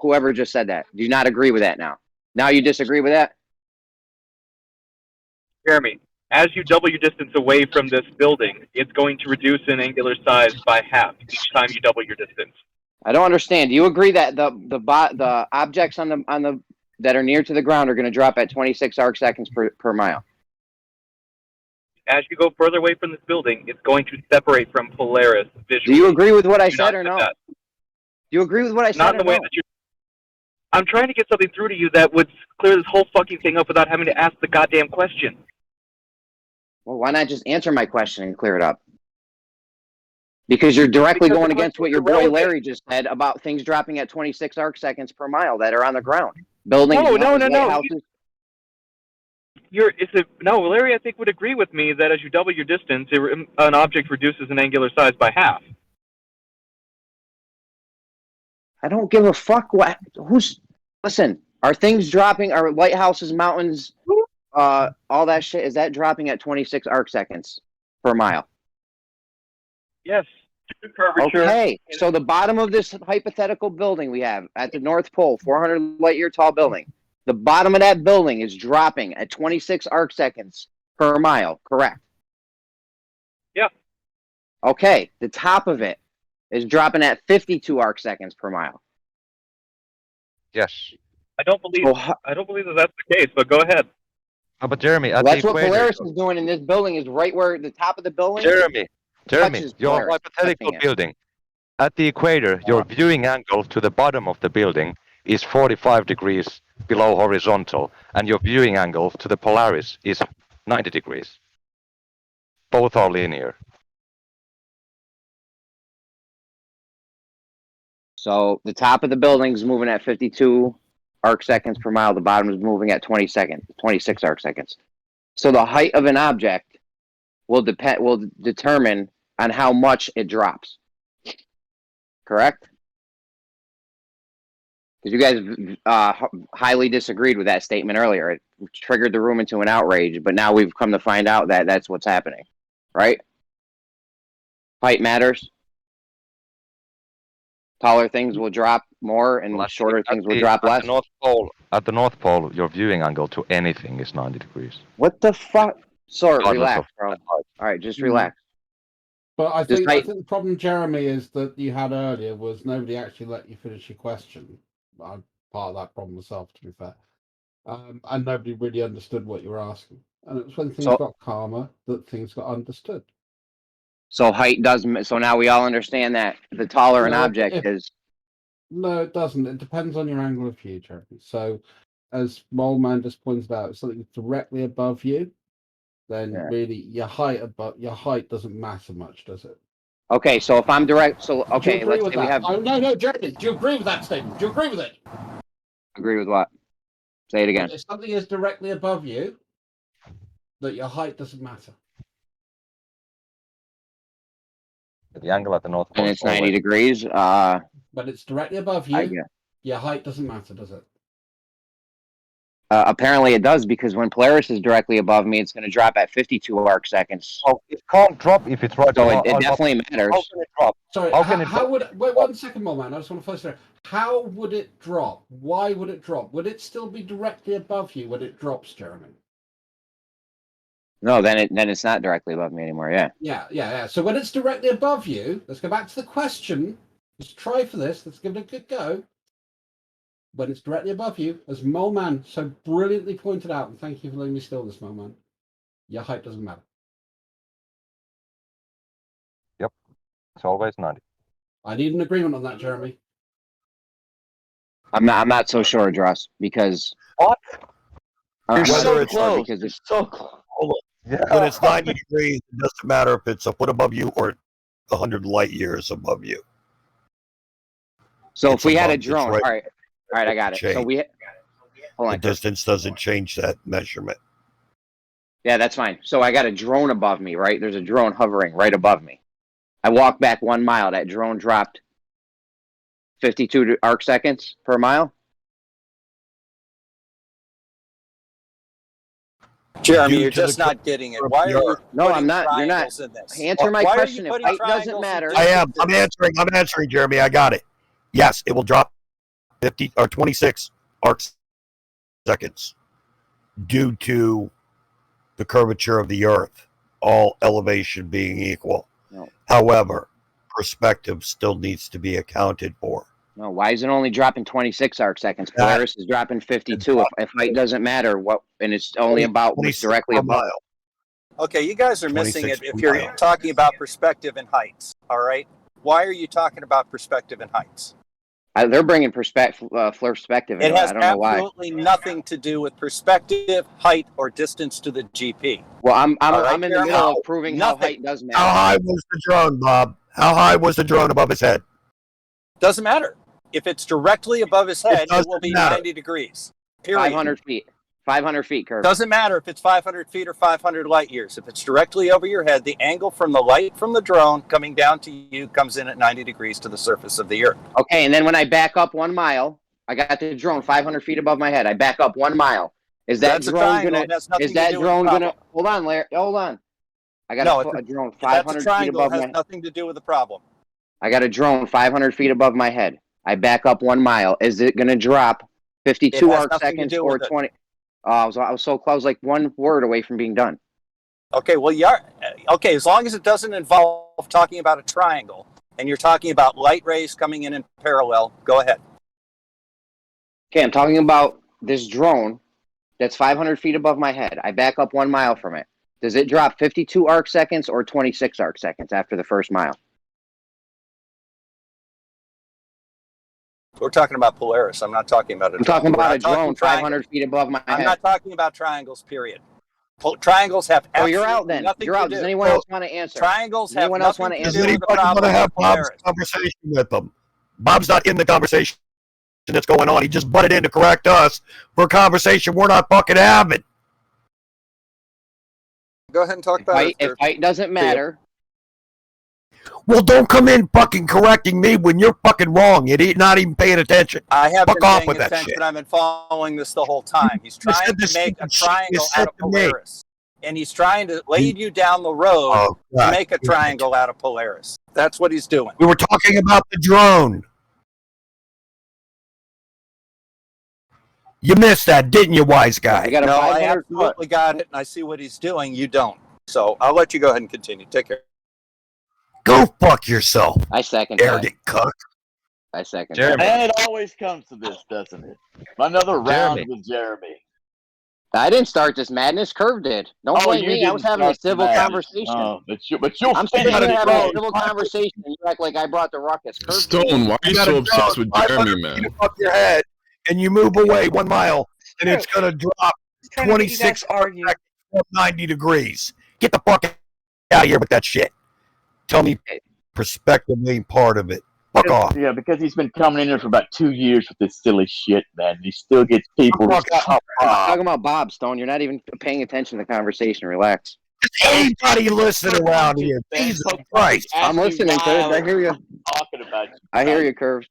Whoever just said that. Do you not agree with that now? Now you disagree with that? Jeremy, as you double your distance away from this building, it's going to reduce in angular size by half each time you double your distance. I don't understand. Do you agree that the objects on the that are near to the ground are going to drop at 26 arc seconds per mile? As you go further away from this building, it's going to separate from Polaris visually. Do you agree with what I Do said not or do no? that. Do you agree with what I said? Not in or the way no? that you. I'm trying to get something through to you that would clear this whole fucking thing up without having to ask the goddamn question. Well, why not just answer my question and clear it up? Because you're directly going against what your boy Larry just said about things dropping at 26 arc seconds per mile that are on the ground. Buildings, No. lighthouses. Larry, I think would agree with me that as you double your distance, an object reduces in angular size by half. I don't give a fuck what. Listen, are things dropping? Are lighthouses, mountains, all that shit? Is that dropping at 26 arc seconds per mile? Yes. Okay, so the bottom of this hypothetical building we have at the North Pole, 400 light year tall building, the bottom of that building is dropping at 26 arc seconds per mile, correct? Yeah. Okay, the top of it is dropping at 52 arc seconds per mile. Yes. I don't believe that that's the case, but go ahead. But Jeremy, Well, that's what Polaris is doing in this building, is right where the top of the building. Jeremy, touches your Polaris, hypothetical touching it. building. At the equator, your viewing angle to the bottom of the building is 45 degrees below horizontal, and your viewing angle to the Polaris is 90 degrees. Both are linear. So the top of the building is moving at 52 arc seconds per mile. The bottom is moving at 26 arc seconds. So the height of an object will determine on how much it drops. Correct? Because you guys highly disagreed with that statement earlier. It triggered the room into an outrage, but now we've come to find out that that's what's happening. Right? Height matters. Taller things will drop more, and shorter things will drop less. At the North Pole, your viewing angle to anything is 90 degrees. What the fuck? Sort, regardless relax, of bro. height. All right, just relax. But I Just think height. the problem, Jeremy, is that you had earlier was nobody actually let you finish your question. I'm part of that problem myself, to be fair. And nobody really understood what you were asking. And it was when things got calmer that things got understood. So height doesn't. So now we all understand that the taller an No, object is. No, it doesn't. It depends on your angle of view, Jeremy. So, as Moleman just pointed out, if something directly above you, then really your height doesn't matter much, does it? Okay, so if I'm direct, so Do you okay, agree let's with say we that? have. Oh, no, Jeremy. Do you agree with that statement? Do you agree with it? Agree with what? Say it again. If something is directly above you, that your height doesn't matter. The angle at the North Pole. And it's 90 degrees. But it's directly above you. Your height doesn't matter, does it? Apparently it does, because when Polaris is directly above me, it's going to drop at 52 arc seconds. Oh, it can't drop if it's right. So it definitely matters. How can it drop? Sorry, how would wait 1 second, Moleman. I just want to first say, how would it drop? Why would it drop? Would it still be directly above you when it drops, Jeremy? No, then it's not directly above me anymore. Yeah. Yeah. So when it's directly above you, let's go back to the question. Let's try for this. Let's give it a good go. When it's directly above you, as Moleman so brilliantly pointed out, and thank you for letting me steal this, Moleman, your height doesn't matter. Yep. It's always 90. I need an agreement on that, Jeremy. I'm not so sure, Dross, because what? You're so close. Because it's so close. When it's 90 degrees, it doesn't matter if it's a foot above you or 100 light years above you. So It's if we had a above, it's drone, right- all right, I got it. So change. hold The on. distance doesn't change that measurement. Yeah, that's fine. So I got a drone above me, right? There's a drone hovering right above me. I walk back 1 mile. That drone dropped 52 arc seconds per mile. Jeremy, you're just not getting it. Why are you No, I'm putting not. You're not. triangles in this? Answer my Why are you question. If putting height doesn't triangles in matter. I am. I'm answering, Jeremy. I got it. Yes, it will drop 50 or 26 arc seconds due to the curvature of the Earth, all elevation being equal. No. However, perspective still needs to be accounted for. No, why is it only dropping 26 arc seconds? Polaris is dropping 52. If height doesn't matter, and it's only about what's directly above. Okay, you guys are missing it 26 if you're mile. talking about perspective and heights. All right. Why are you talking about perspective and heights? They're bringing perspective It into it. has I don't know why. absolutely nothing to do with perspective, height, or distance to the GP. Well, I'm All right, in the Jeremy? middle of proving how Nothing. height does matter. How high was the drone, Bob? How high was the drone above his head? Doesn't matter. If it's directly above his head, it will doesn't be matter. 90 degrees. Period. 500 feet. 500 feet, Kirk. Doesn't matter if it's 500 feet or 500 light years. If it's directly over your head, the angle from the light from the drone coming down to you comes in at 90 degrees to the surface of the Earth. Okay, and then when I back up 1 mile, I got the drone 500 feet above my head. I back up 1 mile. Is that That's a drone triangle. gonna? It has nothing Is that to do with drone the gonna? problem. Hold on, Larry. Hold on. I got No, a drone That's 500 a feet triangle. above It my. has nothing to do with the problem. I got a drone 500 feet above my head. I back up 1 mile. Is it gonna drop 52 It has arc nothing to seconds do or with it. 20? I was so close, like 1 word away from being done. Okay, well, okay, as long as it doesn't involve talking about a triangle and you're talking about light rays coming in parallel, go ahead. Okay, I'm talking about this drone that's 500 feet above my head. I back up 1 mile from it. Does it drop 52 arc seconds or 26 arc seconds after the first mile? We're talking about Polaris. I'm not talking about a I'm drone. talking We're about not a drone talking 500 feet above my I'm head. not talking about triangles, period. Triangles have Oh, absolutely you're out then. nothing You're to out. do. Does anyone else want to answer? Triangles Does have anyone else nothing want to to Does answer? do with the anybody want problem to have with Bob's Polaris. conversation with him? Bob's not in the conversation that's going on. He just butted in to correct us for a conversation we're not fucking having. Go ahead and talk about it. If height doesn't matter, Well, don't come in fucking correcting me when you're fucking wrong. You're not even paying attention. I have Fuck been off paying with that attention. shit. I've been following this the whole time. He's You trying said to the make a stupid shit you triangle said out of to me. Polaris. And he's trying to lead you down the road Oh, to God. make a triangle out of Polaris. That's what he's doing. We were talking about the drone. You missed that, didn't you, wise guy? I got a No, I 500 absolutely got it, and I see what he's doing. You don't. So I'll let you go ahead and continue. Take care. Go fuck yourself. I second arrogant cuck. I second And it always comes to this, doesn't it? Another round with Jeremy. I didn't start this madness. Curve did. Don't blame you me. I was didn't having a start the civil madness. conversation. Oh, but you'll I'm sitting finish here it, having a bro. civil conversation, and you act like I brought the ruckus. Curve Stone, why are you so obsessed with Jeremy, man? Above your head, and you move away 1 mile, and it's going to drop 26 seconds from 90 degrees. Get the fuck out of here with that shit. Tell me perspective ain't part of it. Fuck off. Yeah, because he's been coming in here for about 2 years with this silly shit, man. He still gets people. I'm talking about Bob, Stone. You're not even paying attention to the conversation. Relax. Anybody listen around here? Jesus Christ. I'm listening, Curves. I hear you. Talking about you. I hear you, Curves.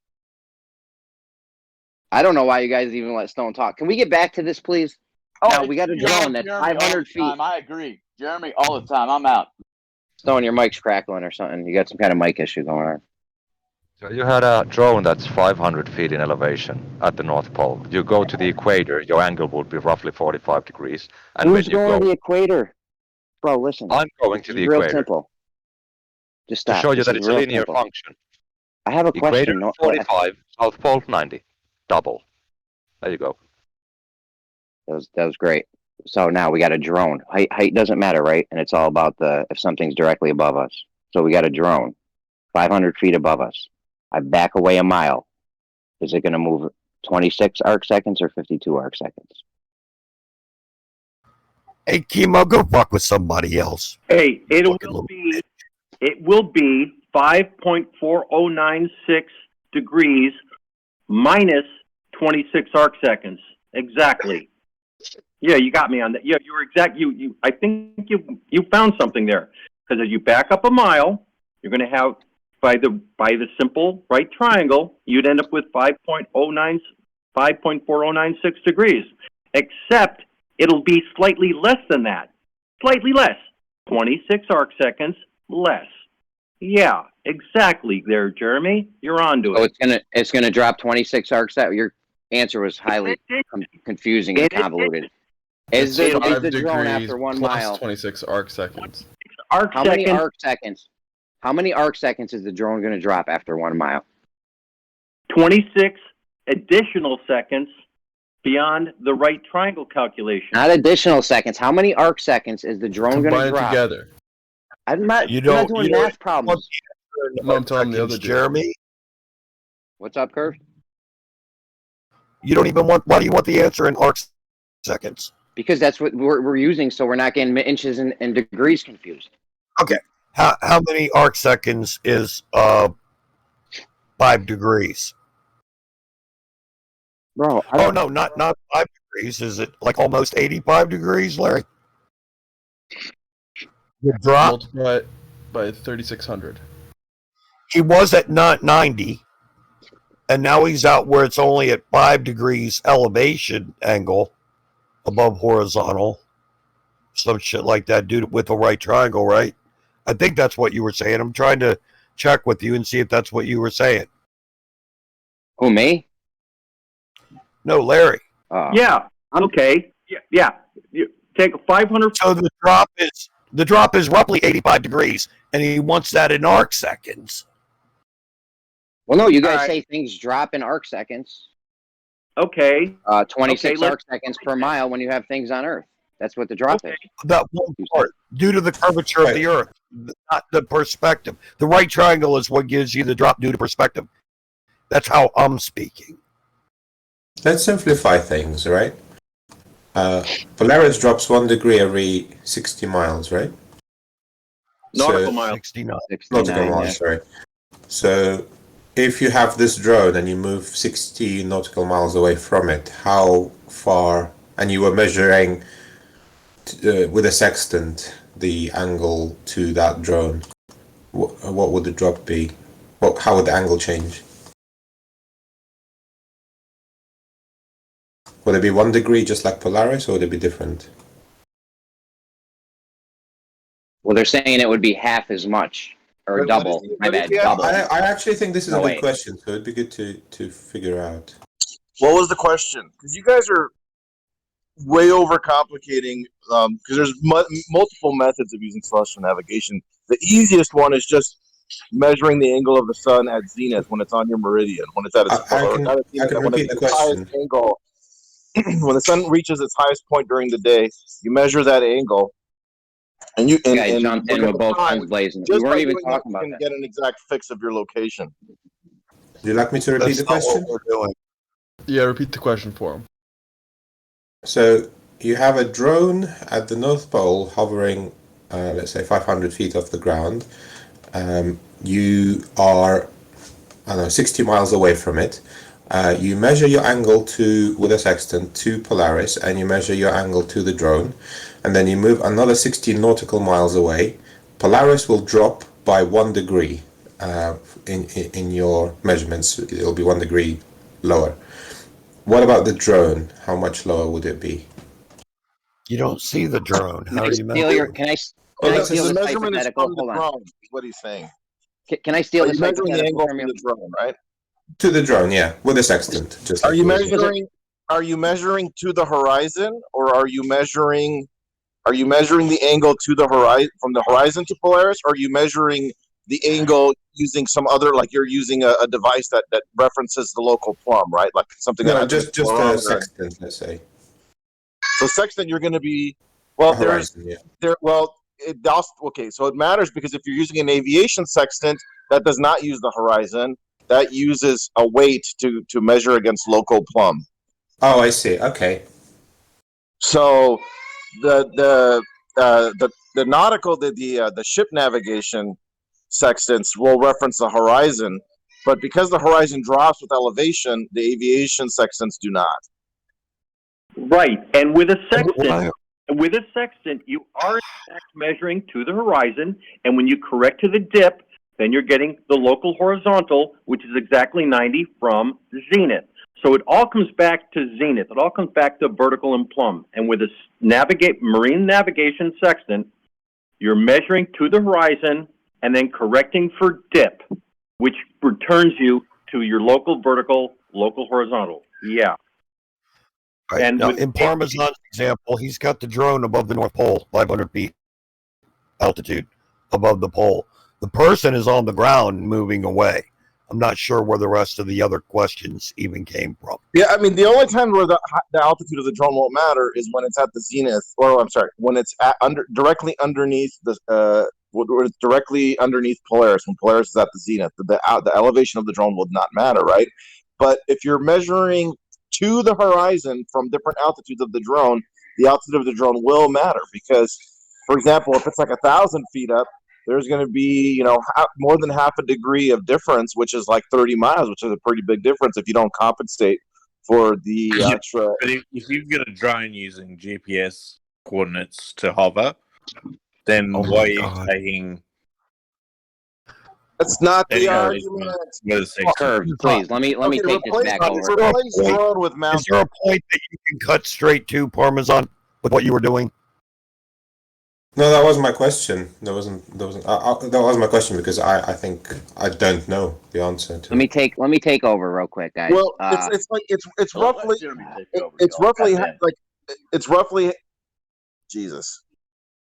I don't know why you guys even let Stone talk. Can we get back to this, please? Now, we got a drone that's 500 feet. I agree. Jeremy, all the time. I'm out. Stone, your mic's crackling or something. You got some kind of mic issue going on. So you had a drone that's 500 feet in elevation at the North Pole. You go to the equator, your angle would be roughly 45 degrees. And Who's when you going go, to the equator? Bro, listen. I'm going to the Real equator. simple. Just To stop. show you This that is it's a real linear simple. function. I have a Equator question. No, 45, South Pole 90. Double. There you go. That was great. So now we got a drone. Height doesn't matter, right? And it's all about if something's directly above us. So we got a drone, 500 feet above us. I back away a mile. Is it going to move 26 arc seconds or 52 arc seconds? Hey, Kimo, go fuck with somebody else. Hey, it will be 5.4096 degrees minus 26 arc seconds. Exactly. Yeah, you got me on that. Yeah, you were exact. You. I think you found something there, because as you back up a mile, you're going to have by the simple right triangle, you'd end up with 5.4096 degrees. Except it'll be slightly less than that. Slightly less. 26 arc seconds less. Yeah, exactly. There, Jeremy, you're onto it. So it's gonna drop 26 arc seconds. Your answer was highly confusing and convoluted. Is the drone after 1 mile 26 arc seconds? How many arc seconds? How many arc seconds is the drone going to drop after 1 mile? 26 additional seconds beyond the right triangle calculation. Not additional seconds. How many arc seconds is the drone going to drop? Together. I'm not doing math problems. No, I'm telling the other Jeremy. What's up, Curve? You don't even want. Why do you want the answer in arc seconds? Because that's what we're using, so we're not getting inches and degrees confused. Okay. How many arc seconds is 5 degrees? Bro, oh no, not 5 degrees. Is it like almost 85 degrees, Larry? The drop multiply it by 3,600. He was at 90, and now he's out where it's only at 5 degrees elevation angle above horizontal. Some shit like that, dude, with the right triangle, right? I think that's what you were saying. I'm trying to check with you and see if that's what you were saying. Who, me? No, Larry. Yeah. Okay. Yeah. You take a 500. So the drop is roughly 85 degrees, and he wants that in arc seconds. Well, no, you guys say things drop in arc seconds. Okay. 26 arc seconds per mile when you have things on Earth. That's what the drop is. That one part, due to the curvature of the Earth, not the perspective. The right triangle is what gives you the drop due to perspective. That's how I'm speaking. Let's simplify things, right? Polaris drops 1 degree every 60 miles, right? Nautical miles. 69. Nautical miles, sorry. So if you have this drone and you move 60 nautical miles away from it, how far, and you were measuring with a sextant the angle to that drone, what would the drop be? How would the angle change? Would it be 1 degree just like Polaris, or would it be different? Well, they're saying it would be half as much, or double. My bad, double. I actually think this is a good question, so it'd be good to figure out. What was the question? Because you guys are way overcomplicating. Because there's multiple methods of using celestial navigation. The easiest one is just measuring the angle of the sun at zenith when it's on your meridian, when it's at its I can repeat the question. angle. When the sun reaches its highest point during the day, you measure that angle, and you and jumped in with both guns blazing. We weren't even talking about that. You can get an exact fix of your location. Would you like me to repeat the question? Yeah, repeat the question for him. So you have a drone at the North Pole hovering, let's say 500 feet off the ground. You are, I don't know, 60 miles away from it. You measure your angle with a sextant to Polaris, and you measure your angle to the drone, and then you move another 60 nautical miles away. Polaris will drop by 1 degree in your measurements. It'll be 1 degree lower. What about the drone? How much lower would it be? You don't see the drone. Can I steal this hypothetical? Hold on. What are you saying? Can I steal this measuring the hypothetical angle from to you? the drone, right? To the drone, yeah, with a sextant. Just Are like you yours is. measuring? Are you measuring to the horizon, or are you measuring? Are you measuring the angle to the horizon from the horizon to Polaris? Or are you measuring the angle using some other, like you're using a device that references the local plumb, right? Like something No, that just a sextant, let's say. So sextant, you're going to be well. Horizon, it does. Okay, so it matters because if you're using an aviation sextant, that does not use the horizon. That uses a weight to measure against local plumb. Oh, I see. Okay. So the nautical the ship navigation sextants will reference the horizon, but because the horizon drops with elevation, the aviation sextants do not. Right, and with a sextant, you are in fact measuring to the horizon, and when you correct to the dip, then you're getting the local horizontal, which is exactly 90 from zenith. So it all comes back to zenith. It all comes back to vertical and plumb. And with a marine navigation sextant, you're measuring to the horizon and then correcting for dip, which returns you to your local vertical, local horizontal. Yeah. Right. And now, in Parmesan's example, he's got the drone above the North Pole, 500 feet altitude above the pole. The person is on the ground moving away. I'm not sure where the rest of the other questions even came from. Yeah, I mean, the only time where the altitude of the drone won't matter is when it's at the zenith, or I'm sorry, when it's directly underneath directly underneath Polaris. When Polaris is at the zenith, the elevation of the drone would not matter, right? But if you're measuring to the horizon from different altitudes of the drone, the altitude of the drone will matter because, for example, if it's like 1,000 feet up, there's going to be, more than half a degree of difference, which is like 30 miles, which is a pretty big difference if you don't compensate for the extra. But if you've got a drone using GPS coordinates to hover, then why are you taking? That's not the argument. Curve, please. Let me take this back over. Is there a point that you can cut straight to Parmesan with what you were doing? No, that wasn't my question. That was my question because I think I don't know the answer to. Let me take over real quick, guys. Well, it's roughly Jesus.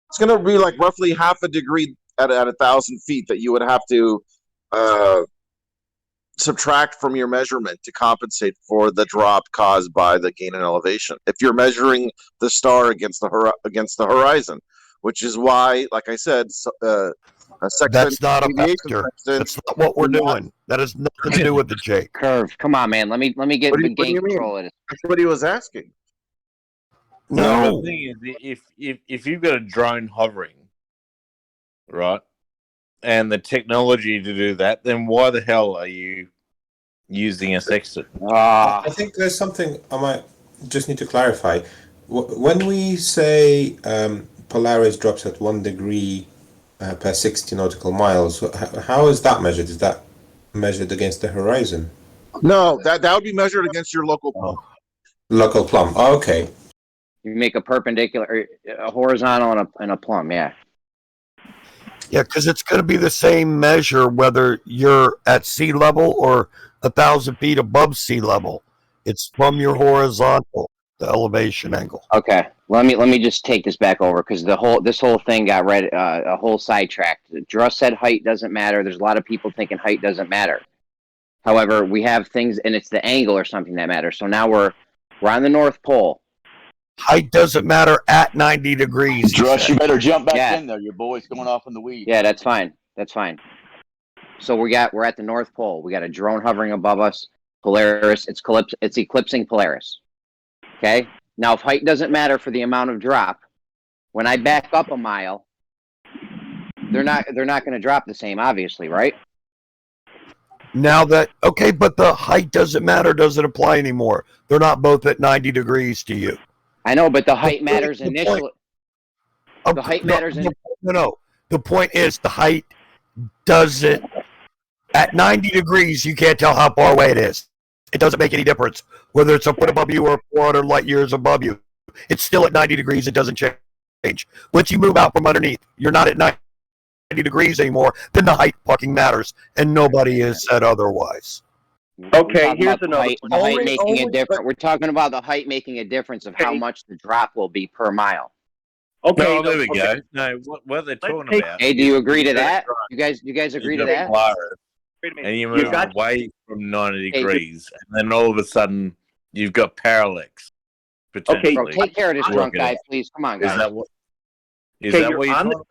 It's going to be like roughly half a degree at 1,000 feet that you would have to subtract from your measurement to compensate for the drop caused by the gain in elevation. If you're measuring the star against the horizon, which is why, like I said, that's not a factor. That's not what we're doing. That has nothing to do with the Jake. Curve. Come on, man. Let me get gain control of it. That's what he was asking. No. The thing is, if you've got a drone hovering, right, and the technology to do that, then why the hell are you using a sextant? I think there's something I might just need to clarify. When we say Polaris drops at 1 degree per 60 nautical miles, how is that measured? Is that measured against the horizon? No, that would be measured against your local plumb. Local plumb. Oh, okay. You make a perpendicular, a horizontal, and a plumb. Yeah. Yeah, because it's going to be the same measure whether you're at sea level or 1,000 feet above sea level. It's from your horizontal, the elevation angle. Okay, let me just take this back over because this whole thing got a whole sidetracked. Druss said height doesn't matter. There's a lot of people thinking height doesn't matter. However, we have things, and it's the angle or something that matters. So now we're on the North Pole. Height doesn't matter at 90 degrees. Druss, you better jump back in there. Your boy's going off in the weeds. Yeah, that's fine. That's fine. So we're at the North Pole. We got a drone hovering above us. Polaris. It's eclipsing Polaris. Okay. Now, if height doesn't matter for the amount of drop, when I back up a mile, they're not going to drop the same, obviously, right? Now that, okay, but the height doesn't matter, doesn't apply anymore. They're not both at 90 degrees to you. I know, but the height matters initially. The height matters. No. The point is the height doesn't, at 90 degrees, you can't tell how far away it is. It doesn't make any difference whether it's a foot above you or 400 light years above you. It's still at 90 degrees. It doesn't change. Once you move out from underneath, you're not at 90 degrees anymore. Then the height fucking matters, and nobody has said otherwise. Okay, here's another the height making a difference. We're talking about the height making a difference of how much the drop will be per mile. Okay, no, there we go. No, what they're talking about. Hey, do you agree to that? You guys agree to that? And you move away from 90 degrees, and then all of a sudden you've got parallax. Okay, bro, take care of this drunk guy, please. Come on, guys. Is that what you're talking about?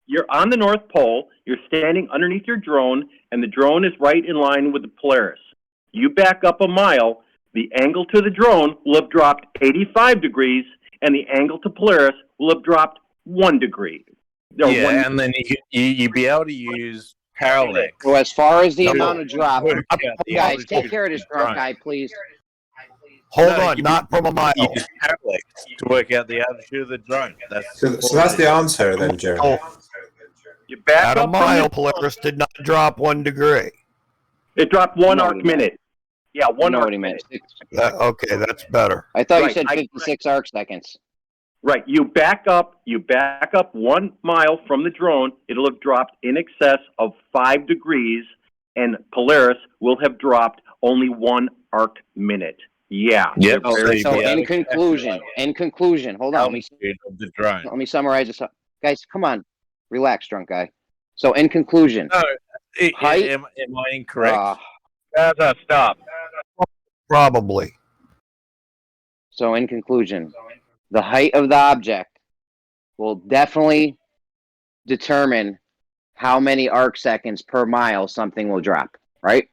You're on the North Pole. You're standing underneath your drone, and the drone is right in line with the Polaris. You back up a mile, the angle to the drone will have dropped 85 degrees, and the angle to Polaris will have dropped 1 degree. And then you be able to use parallax. So as far as the amount of drop, guys, take care of this drunk guy, please. Hold on, not from a mile. You use parallax to work out the altitude of the drone. So that's the answer then, Jeremy. You back at a up mile, Polaris did not drop 1 degree. It dropped 1 arc minute. Yeah, 1 arc minute. Okay, that's better. I thought you said 56 arc seconds. Right. You back up 1 mile from the drone, it'll have dropped in excess of 5 degrees, and Polaris will have dropped only 1 arc minute. Yeah. Yep. So in conclusion, hold on. Let me summarize this up. Guys, come on. Relax, drunk guy. So in conclusion. Height, am I incorrect? Stop. Probably. So in conclusion, the height of the object will definitely determine how many arc seconds per mile something will drop, right?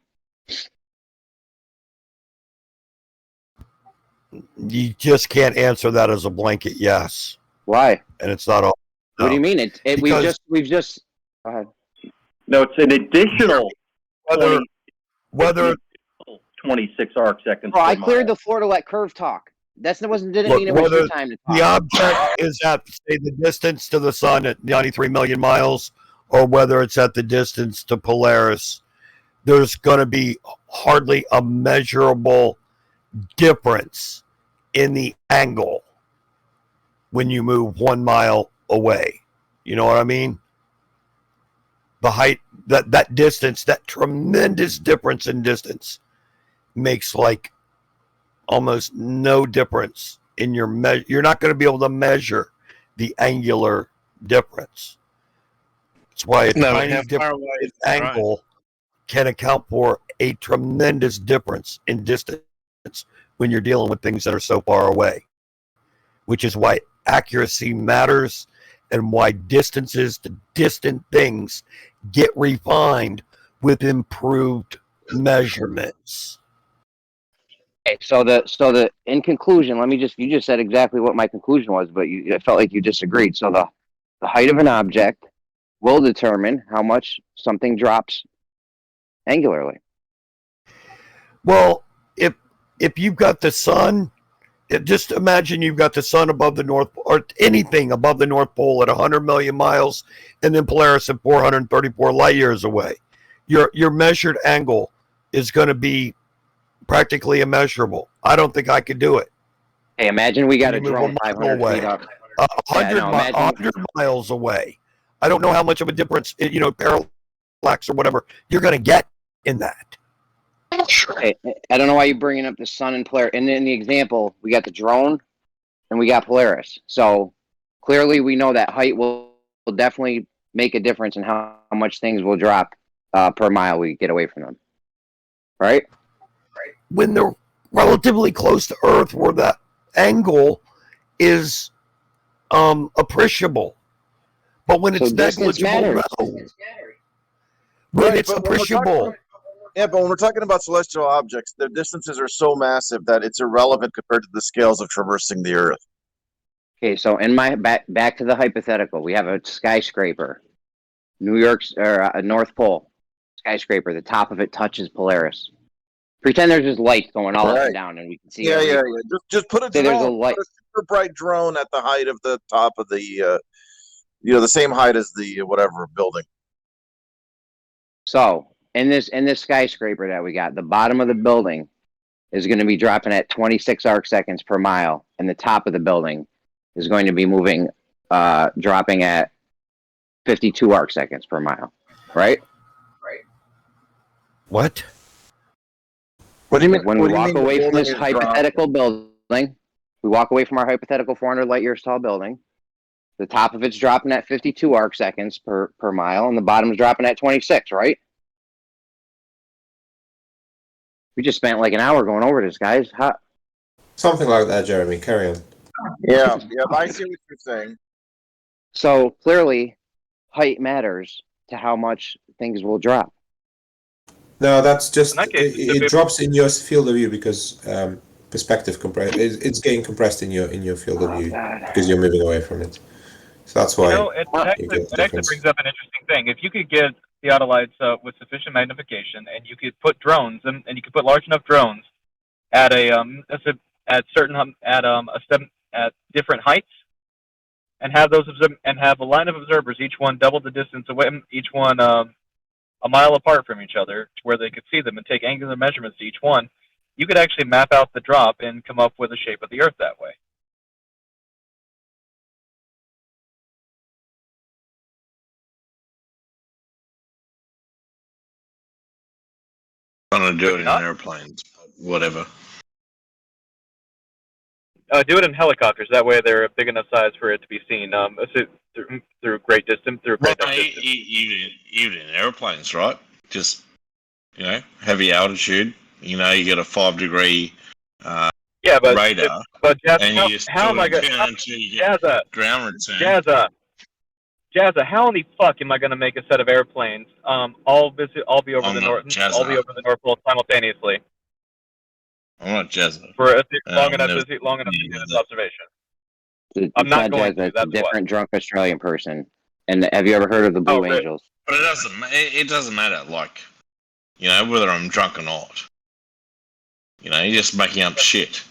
You just can't answer that as a blanket yes. Why? And it's not all. No. What do you mean? We've just. Go ahead. No, it's an additional. Whether 26 arc seconds. Bro, I cleared the floor to let Curve talk. Didn't mean it was your time to talk. The object is at, say, the distance to the sun at 93 million miles, or whether it's at the distance to Polaris, there's going to be hardly a measurable difference in the angle when you move 1 mile away. You know what I mean? The height, that distance, that tremendous difference in distance makes like almost no difference in your measure. You're not going to be able to measure the angular difference. That's why a tiny difference in angle can account for a tremendous difference in distance when you're dealing with things that are so far away, which is why accuracy matters and why distances to distant things get refined with improved measurements. Okay, so the in conclusion, you just said exactly what my conclusion was, but I felt like you disagreed. So the height of an object will determine how much something drops angularly. Well, if you've got the sun, just imagine you've got the sun above the North Pole, or anything above the North Pole at 100 million miles, and then Polaris at 434 light years away. Your measured angle is going to be practically immeasurable. I don't think I could do it. Hey, imagine we got a drone 500 feet up. 100 miles away. I don't know how much of a difference, parallax or whatever, you're going to get in that. I don't know why you're bringing up the sun and Polaris. And in the example, we got the drone and we got Polaris. So clearly we know that height will definitely make a difference in how much things will drop per mile we get away from them. Right? When they're relatively close to Earth, where that angle is appreciable. But when it's negligible, no. When it's appreciable. But when we're talking about celestial objects, their distances are so massive that it's irrelevant compared to the scales of traversing the Earth. Okay, so in my back to the hypothetical, we have a skyscraper, New York's or North Pole skyscraper. The top of it touches Polaris. Pretend there's just lights going all up and down, and we can see. Yeah. Just put a drone, there's a light. put a super bright drone at the height of the top of the, the same height as the whatever building. So in this skyscraper that we got, the bottom of the building is going to be dropping at 26 arc seconds per mile, and the top of the building is going to be dropping at 52 arc seconds per mile. Right? What? What do you mean? When we walk away from this hypothetical building, we walk away from our hypothetical 400 light years tall building. The top of it's dropping at 52 arc seconds per mile, and the bottom is dropping at 26, right? We just spent like an hour going over this, guys. Something like that, Jeremy. Carry on. Yeah, I see what you're saying. So clearly, height matters to how much things will drop. No, that's just it drops in your field of view because perspective compress. It's getting compressed in your field of view because you're moving away from it. So that's why. It actually brings up an interesting thing. If you could get theodolites with sufficient magnification, and you could put drones, and you could put large enough drones at at different heights, and have a line of observers, each one double the distance away, each one a mile apart from each other, where they could see them and take angular measurements to each one, you could actually map out the drop and come up with the shape of the Earth that way. Trying to do it in airplanes, whatever. Do it in helicopters. That way, they're a big enough size for it to be seen through great distance. Even in airplanes, right? Just heavy altitude. You get a 5 degree radar. But and how am I going to ground return? Jazza, how in the fuck am I going to make a set of airplanes all be over the North Pole simultaneously? I'm not Jazza. For long enough to do this observation. I'm not going to. It's a different drunk Australian person. And have you ever heard of the Blue Angels? But it doesn't matter. Like, whether I'm drunk or not. You're just making up shit.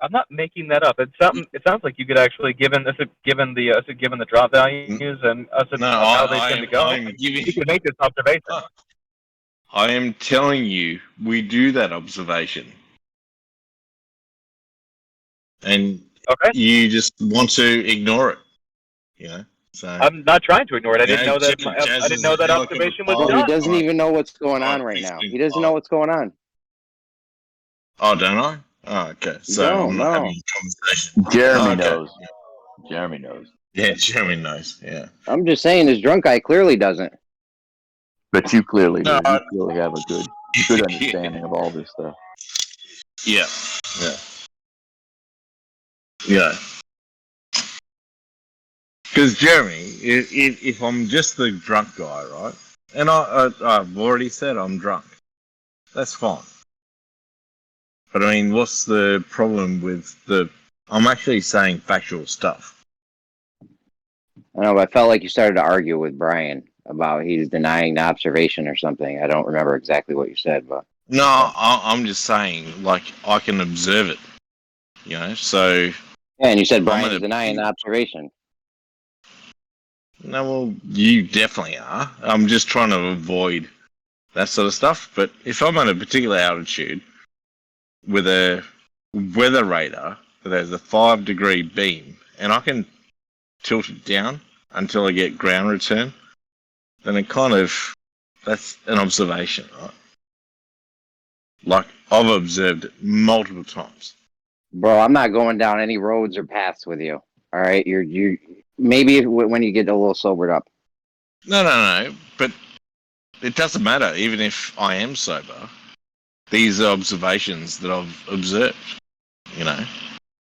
I'm not making that up. It sounds like you could actually, given the drop values and how they tend to go, you could make this observation. I am telling you, we do that observation. And you just want to ignore it. So I'm not trying to ignore it. I didn't know that observation was done. He doesn't even know what's going on right now. He doesn't know what's going on. Oh, don't I? Oh, okay. So I'm not having a conversation. Jeremy knows. Jeremy knows. Yeah, Jeremy knows. Yeah. I'm just saying, this drunk guy clearly doesn't. But you clearly do. You clearly have a good understanding of all this stuff. Yeah. Because Jeremy, if I'm just the drunk guy, right? And I've already said I'm drunk. That's fine. But I mean, what's the problem with I'm actually saying factual stuff. I know, but I felt like you started to argue with Brian about he's denying the observation or something. I don't remember exactly what you said, but... No, I'm just saying, like, I can observe it, so... Yeah, and you said Brian's denying the observation. No, well, you definitely are. I'm just trying to avoid that sort of stuff, but if I'm at a particular altitude with a weather radar, there's a 5 degree beam, and I can tilt it down until I get ground return, then that's an observation, right? Like, I've observed it multiple times. Bro, I'm not going down any roads or paths with you. All right, you maybe when you get a little sobered up. No. But it doesn't matter. Even if I am sober, these are observations that I've observed. You know.